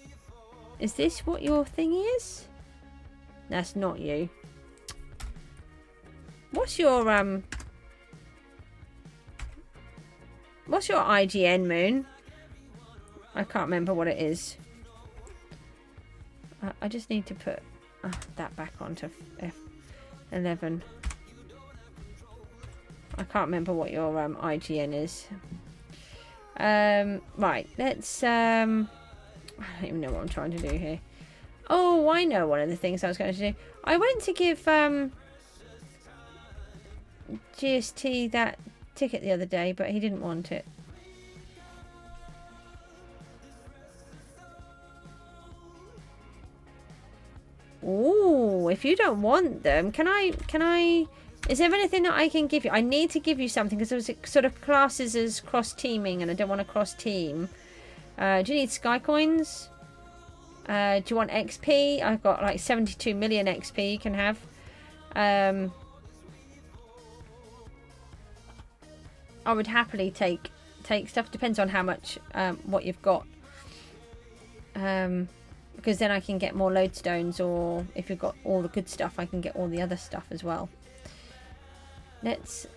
Is this what your thingy is? That's not you. What's your What's your IGN, Moon? I can't remember what it is. I just need to put that back onto F11. I can't remember what your IGN is. Right, let's I don't even know what I'm trying to do here. Oh, I know one of the things I was going to do. I went to give GST that ticket the other day, but he didn't want it. Ooh, if you don't want them, can I is there anything that I can give you? I need to give you something because there was sort of classes as cross teaming and I don't want to cross team. Do you need sky coins? Do you want XP? I've got like 72 million XP you can have. I would happily take stuff. Depends on how much what you've got. Because then I can get more lodestones, or if you've got all the good stuff, I can get all the other stuff as well.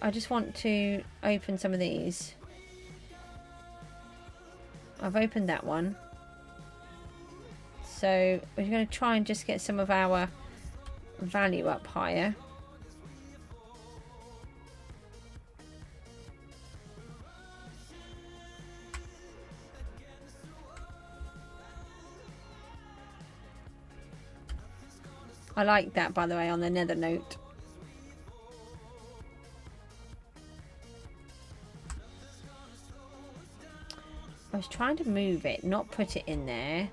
I just want to open some of these. I've opened that one. So we're going to try and just get some of our value up higher. I like that, by the way, on the nether note. I was trying to move it, not put it in there.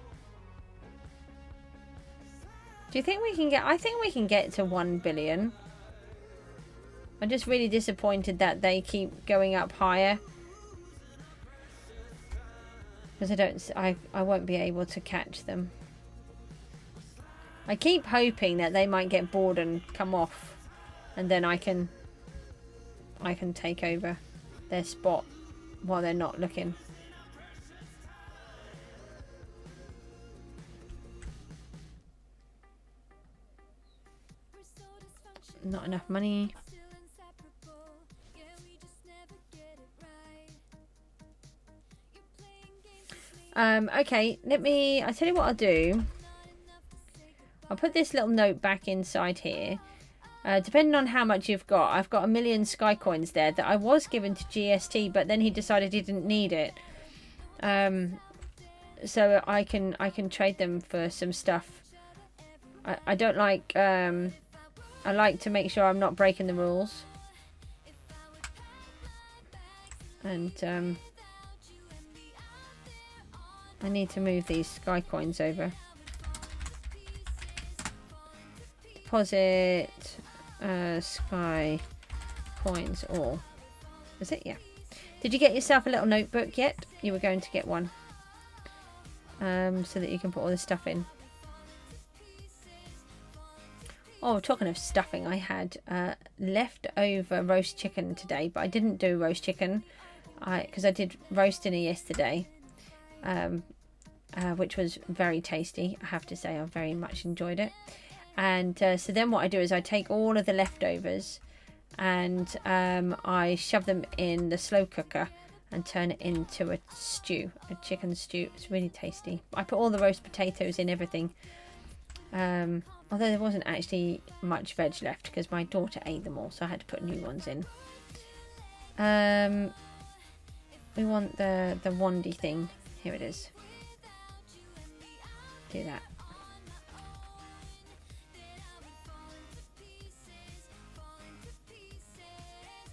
Do you think we can get... I think we can get to 1 billion. I'm just really disappointed that they keep going up higher. Because I won't be able to catch them. I keep hoping that they might get bored and come off. And then I can take over their spot while they're not looking. Not enough money. Okay, I'll tell you what I'll do. I'll put this little note back inside here. Depending on how much you've got, I've got 1 million sky coins there that I was given to GST, but then he decided he didn't need it. So I can trade them for some stuff. I don't like, I like to make sure I'm not breaking the rules. And I need to move these sky coins over. Deposit sky coins all. Is it? Yeah. Did you get yourself a little notebook yet? You were going to get one. So that you can put all this stuff in. Oh, talking of stuffing, I had leftover roast chicken today, but I didn't do roast chicken because I did roast dinner yesterday, which was very tasty. I have to say, I very much enjoyed it. And so then what I do is I take all of the leftovers and I shove them in the slow cooker and turn it into a stew, a chicken stew. It's really tasty. I put all the roast potatoes in, everything. Although there wasn't actually much veg left because my daughter ate them all, so I had to put new ones in. We want the wandy thing. Here it is. Do that.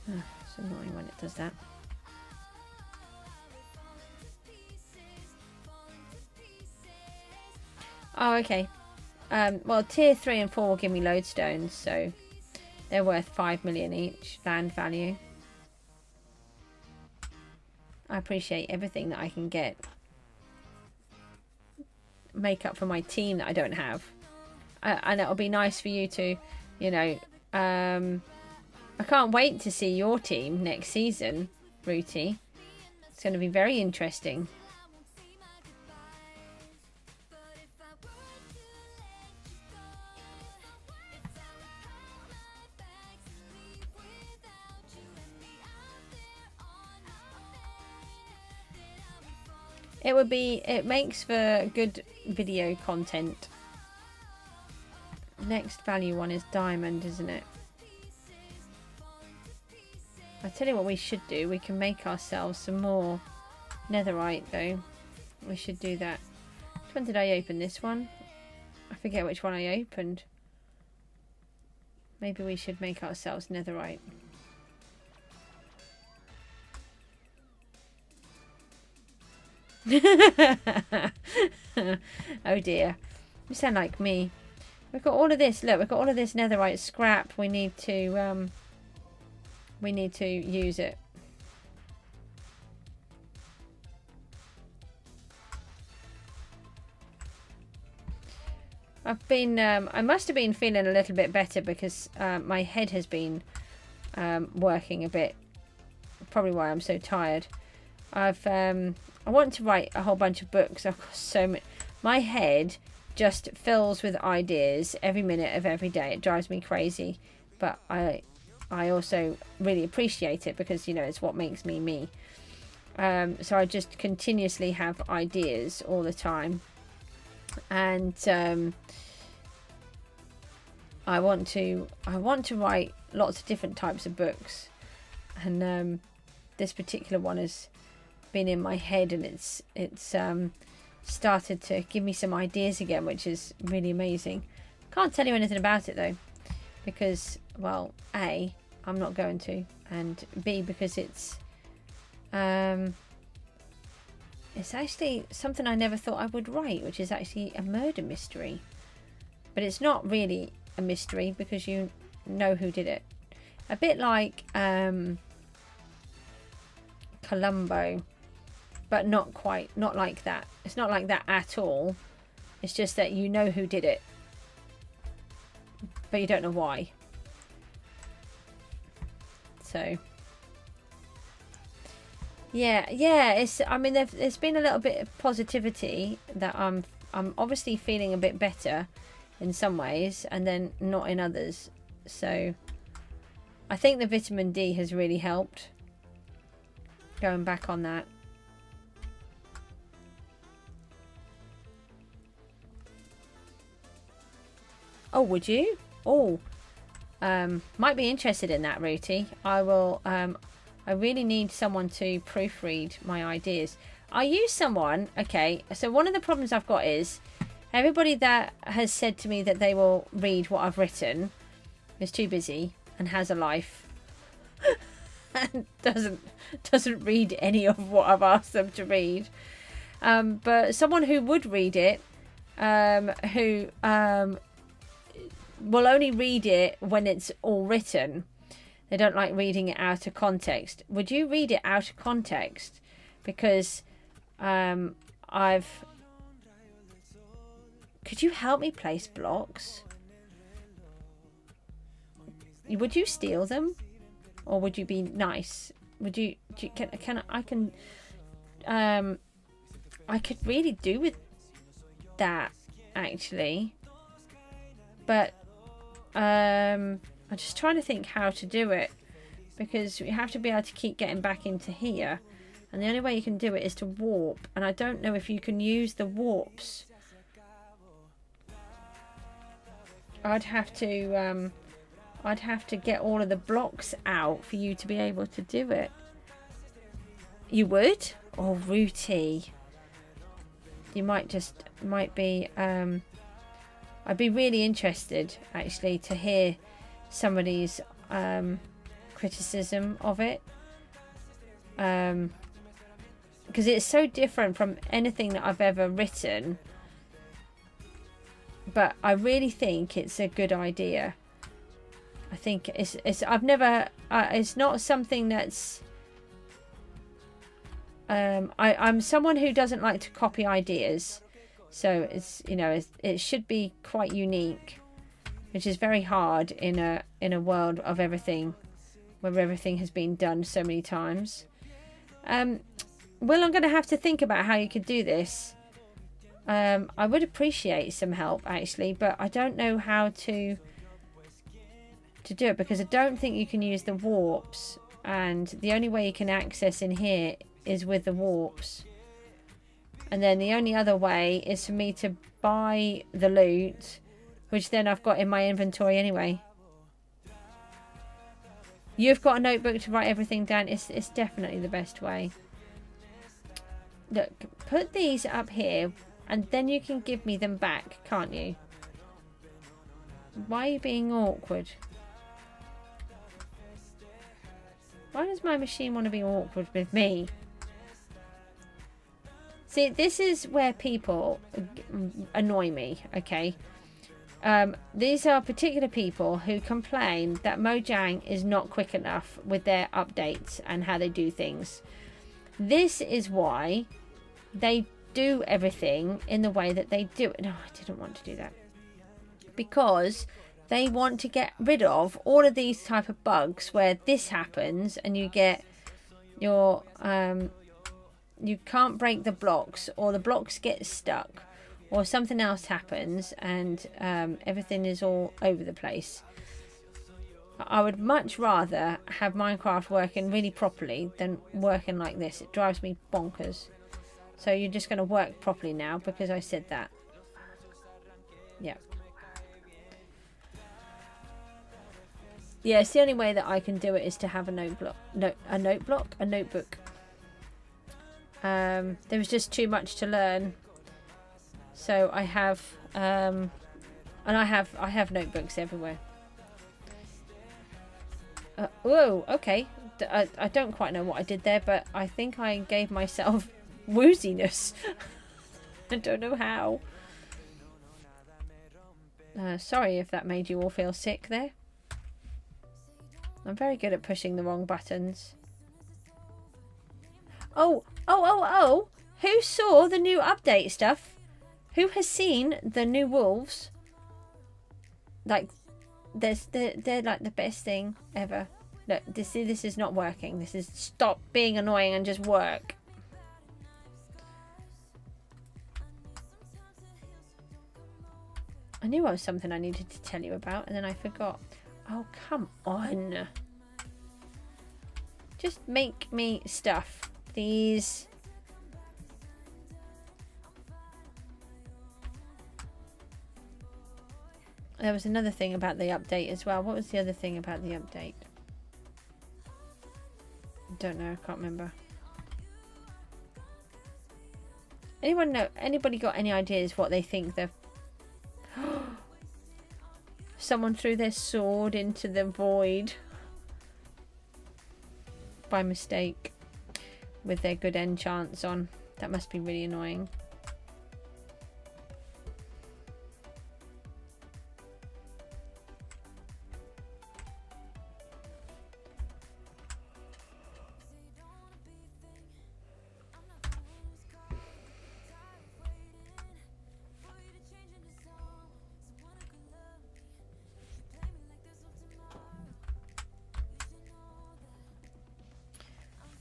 Oh, it's annoying when it does that. Oh, okay. Well, tier 3 and 4 will give me lodestones, so they're worth 5 million each land value. I appreciate everything that I can get. Make up for my team that I don't have. And it'll be nice for you to, you know, I can't wait to see your team next season, Rooty. It's going to be very interesting. It makes for good video content. Next value one is diamond, isn't it? I tell you what we should do. We can make ourselves some more netherite though. We should do that. When did I open this one? I forget which one I opened. Maybe we should make ourselves netherite. Oh dear, you sound like me. We've got all of this. Look, we've got all of this netherite scrap. We need to use it. I've been I must have been feeling a little bit better because my head has been working a bit. Probably why I'm so tired. I want to write a whole bunch of books. I've got so much. My head just fills with ideas every minute of every day. It drives me crazy, but I also really appreciate it because, you know, it's what makes me me. So I just continuously have ideas all the time, and I want to write lots of different types of books, and this particular one has been in my head, and it's started to give me some ideas again, which is really amazing. Can't tell you anything about it though, because, well, A, I'm not going to, and B, because it's actually something I never thought I would write, which is actually a murder mystery. But it's not really a mystery because you know who did it. A bit like Columbo, but not quite, not like that. It's not like that at all. It's just that you know who did it, but you don't know why. So yeah, it's, I mean, there's been a little bit of positivity that I'm obviously feeling a bit better in some ways and then not in others. So I think the vitamin D has really helped, going back on that. Oh, would you? Oh, might be interested in that, Rooty. I will. I really need someone to proofread my ideas. I use someone. Okay, so one of the problems I've got is everybody that has said to me that they will read what I've written is too busy and has a life and doesn't read any of what I've asked them to read. But someone who would read it, who will only read it when it's all written. They don't like reading it out of context. Would you read it out of context? Because could you help me place blocks? Would you steal them, or would you be nice? Would you? I could really do with that, actually, but I'm just trying to think how to do it, because we have to be able to keep getting back into here, and the only way you can do it is to warp, and I don't know if you can use the warps. I'd have to get all of the blocks out for you to be able to do it. You would? Oh, Rooty. You might be I'd be really interested, actually, to hear somebody's criticism of it, because it's so different from anything that I've ever written, but I really think it's a good idea. I think I've never it's not something that's I'm someone who doesn't like to copy ideas, so it's, you know, it should be quite unique, which is very hard in a world of everything, where everything has been done so many times. Well, I'm going to have to think about how you could do this. I would appreciate some help, actually, but I don't know how to do it, because I don't think you can use the warps, and the only way you can access in here is with the warps, and then the only other way is for me to buy the loot, which then I've got in my inventory anyway. You've got a notebook to write everything down. It's definitely the best way. Look, put these up here, and then you can give me them back, can't you? Why are you being awkward? Why does my machine want to be awkward with me? See, this is where people annoy me, okay? These are particular people who complain that Mojang is not quick enough with their updates and how they do things. This is why they do everything in the way that they do it. No, I didn't want to do that. Because they want to get rid of all of these type of bugs where this happens and you get your you can't break the blocks, or the blocks get stuck, or something else happens, and everything is all over the place. I would much rather have Minecraft working really properly than working like this. It drives me bonkers. So you're just going to work properly now because I said that. Yeah. Yeah, it's the only way that I can do it is to have a notebook. There was just too much to learn, so I have and I have notebooks everywhere. Whoa, okay. I don't quite know what I did there, but I think I gave myself wooziness. I don't know how. Sorry if that made you all feel sick there. I'm very good at pushing the wrong buttons. Oh. Who saw the new update stuff? Who has seen the new wolves? Like, they're like the best thing ever. Look, this is not working. This is stop being annoying and just work. I knew it was something I needed to tell you about and then I forgot. Oh, come on. Just make me stuff, please. There was another thing about the update as well. What was the other thing about the update? I don't know. I can't remember. Anyone know? Anybody got any ideas what they think the... Someone threw their sword into the void. By mistake. With their good enchants on. That must be really annoying.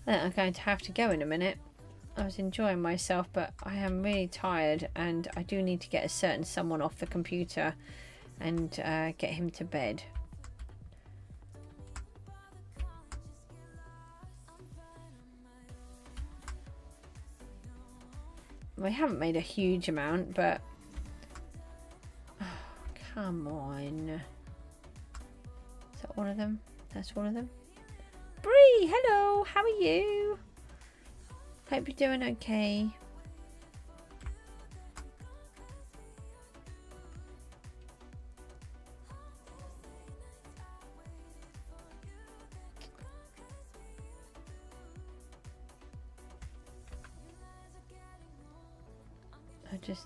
I'm going to have to go in a minute. I was enjoying myself, but I am really tired and I do need to get a certain someone off the computer and get him to bed. We haven't made a huge amount, but... Oh, come on. Is that all of them? That's all of them? Bree, hello, how are you? Hope you're doing okay.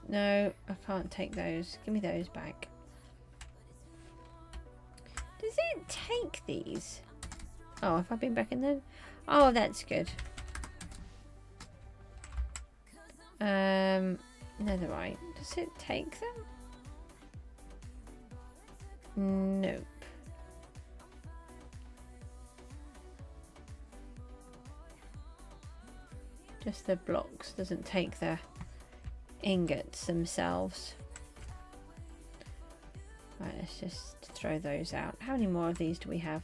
No, I can't take those. Give me those back. Does it take these? Oh, have I been back in there? Oh, that's good. Netherite. Does it take them? Nope. Just the blocks. Doesn't take the ingots themselves. Right, let's just throw those out. How many more of these do we have?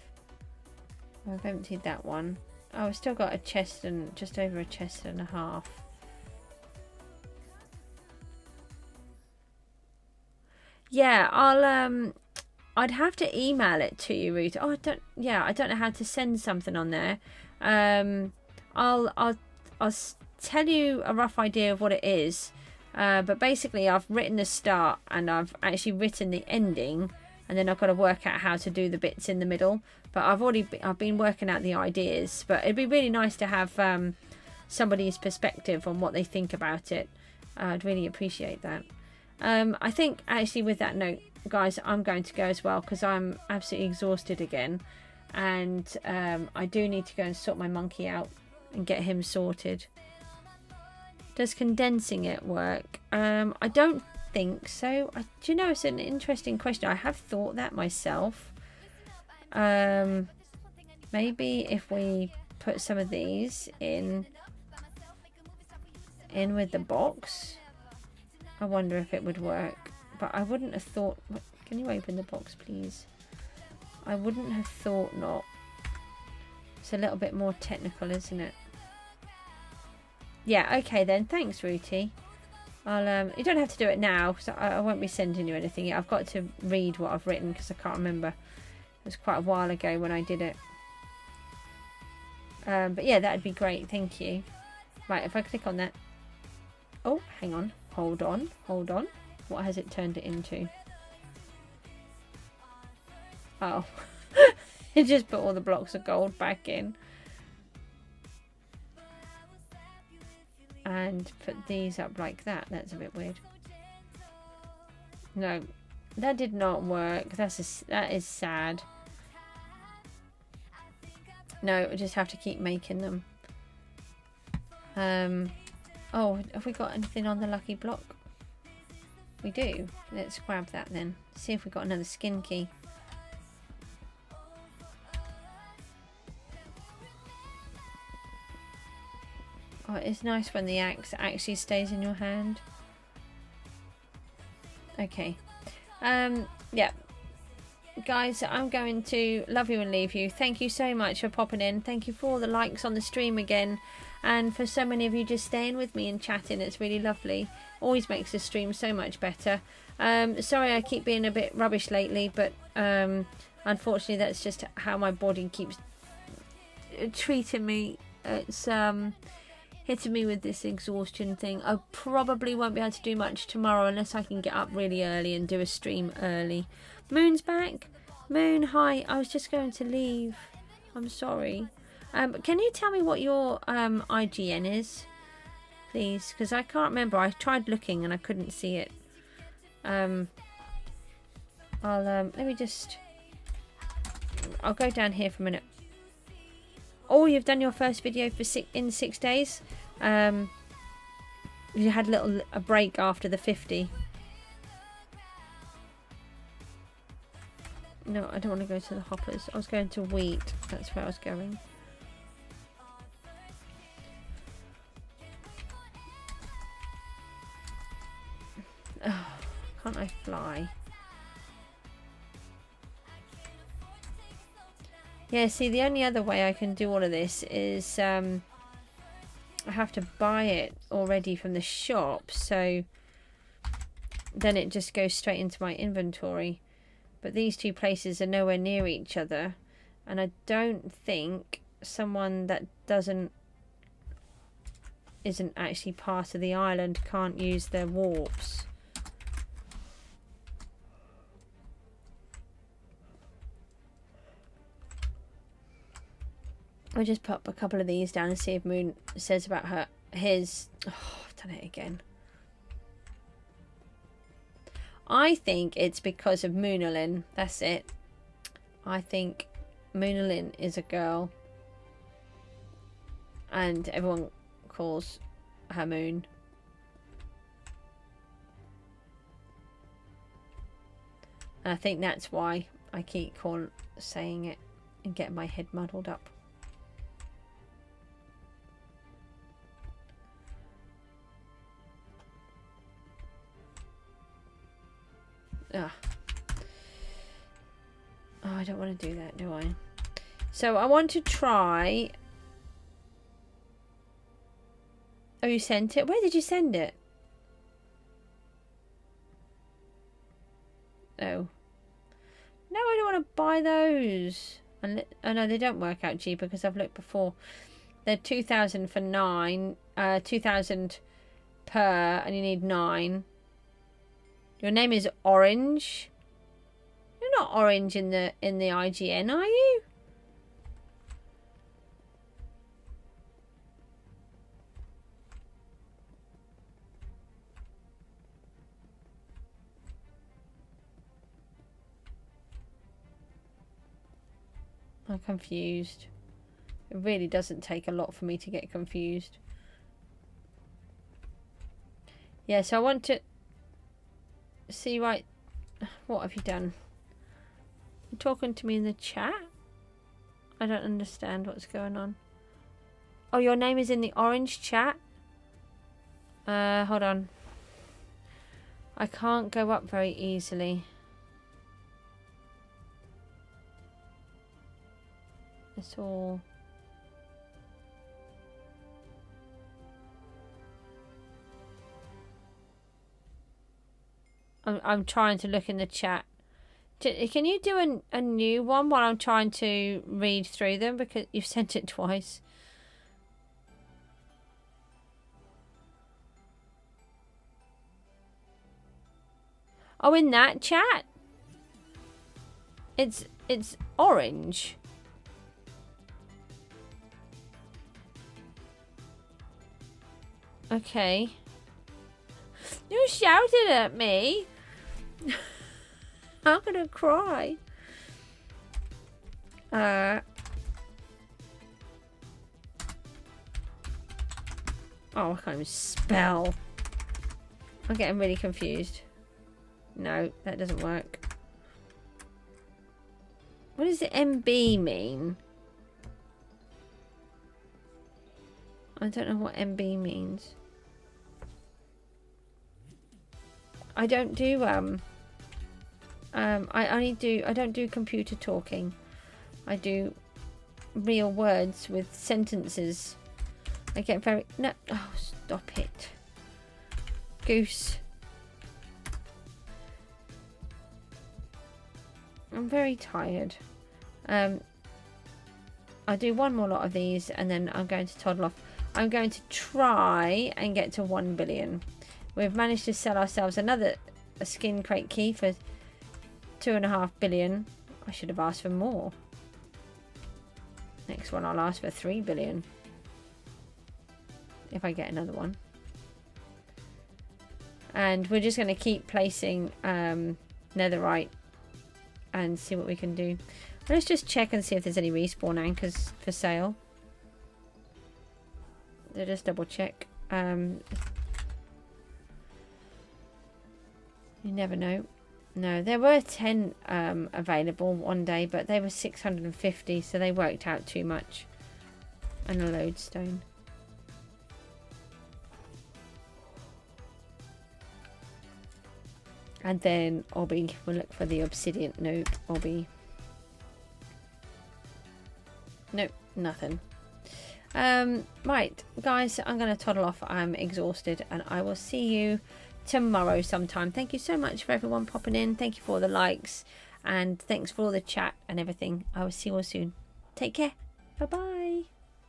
I've emptied that one. Oh, I've still got a chest and just over a chest and a half. Yeah, I'd have to email it to you, Ruth. Oh, I don't know how to send something on there. I'll tell you a rough idea of what it is. But basically I've written the start and I've actually written the ending, and then I've got to work out how to do the bits in the middle. But I've been working out the ideas. But it'd be really nice to have somebody's perspective on what they think about it. I'd really appreciate that. I think actually with that note, guys, I'm going to go as well because I'm absolutely exhausted again, and I do need to go and sort my monkey out and get him sorted. Does condensing it work? I don't think so. Do you know, it's an interesting question. I have thought that myself. Maybe if we put some of these in with the box, I wonder if it would work. But I wouldn't have thought... Can you open the box, please? I wouldn't have thought not. It's a little bit more technical, isn't it? Yeah, okay then. Thanks, Ruthie. You don't have to do it now, because I won't be sending you anything yet. I've got to read what I've written, because I can't remember. It was quite a while ago when I did it. But yeah, that'd be great. Thank you. Right, if I click on that... Oh, hang on. Hold on. Hold on. What has it turned it into? Oh. It just put all the blocks of gold back in. And put these up like that. That's a bit weird. No, that did not work. That is sad. No, we just have to keep making them. Oh, have we got anything on the lucky block? We do. Let's grab that then. See if we've got another skin key. Oh, it's nice when the axe actually stays in your hand. Okay. Yeah. Guys, I'm going to love you and leave you. Thank you so much for popping in. Thank you for all the likes on the stream again. And for so many of you just staying with me and chatting. It's really lovely. Always makes the stream so much better. Sorry I keep being a bit rubbish lately, but unfortunately that's just how my body keeps treating me. It's hitting me with this exhaustion thing. I probably won't be able to do much tomorrow unless I can get up really early and do a stream early. Moon's back. Moon, hi. I was just going to leave. I'm sorry. Can you tell me what your IGN is, please? Because I can't remember. I tried looking and I couldn't see it. Let me just... I'll go down here for a minute. Oh, you've done your first video for in 6 days. You had a break after the 50. No, I don't want to go to the hoppers. I was going to wheat. That's where I was going. Oh, can't I fly? Yeah, see, the only other way I can do all of this is I have to buy it already from the shop, so then it just goes straight into my inventory. But these two places are nowhere near each other, and I don't think someone that isn't actually part of the island can't use their warps. I'll just pop a couple of these down and see if Moon says about his... Oh, I've done it again. I think it's because of Moonalyn. That's it. I think Moonalyn is a girl. And everyone calls her Moon. And I think that's why I keep saying it and getting my head muddled up. Ugh. Oh, I don't want to do that, do I? So I want to try... Oh, you sent it? Where did you send it? Oh. No, I don't want to buy those. Oh, no, they don't work out cheaper because I've looked before. They're 2,000 for 9. 2,000 per, and you need 9. Your name is Orange. You're not Orange in the IGN, are you? I'm confused. It really doesn't take a lot for me to get confused. Yeah, so I want to see, right, what have you done? You're talking to me in the chat? I don't understand what's going on. Oh, your name is in the orange chat? Hold on. I can't go up very easily. It's all... I'm trying to look in the chat. Can you do a new one while I'm trying to read through them? Because you've sent it twice. Oh, in that chat? It's orange. Okay. You shouted at me. I'm gonna cry. Oh, I can't even spell. I'm getting really confused. No, that doesn't work. What does the MB mean? I don't know what MB means. I don't do I don't do computer talking. I do real words with sentences. I get very... No. Oh, stop it. Goose. I'm very tired. I'll do one more lot of these and then I'm going to toddle off. I'm going to try and get to 1 billion. We've managed to sell ourselves a skin crate key for 2.5 billion. I should have asked for more. Next one I'll ask for 3 billion. If I get another one. And we're just going to keep placing netherite and see what we can do. Let's just check and see if there's any respawn anchors for sale. So just double check. You never know. No, there were 10 available one day, but they were 650, so they worked out too much. And a lodestone. And then we'll look for the obsidian. Nope, nope, nothing. Right, guys, I'm going to toddle off. I'm exhausted, and I will see you tomorrow sometime. Thank you so much for everyone popping in. Thank you for all the likes, and thanks for all the chat and everything. I will see you all soon. Take care. Bye bye.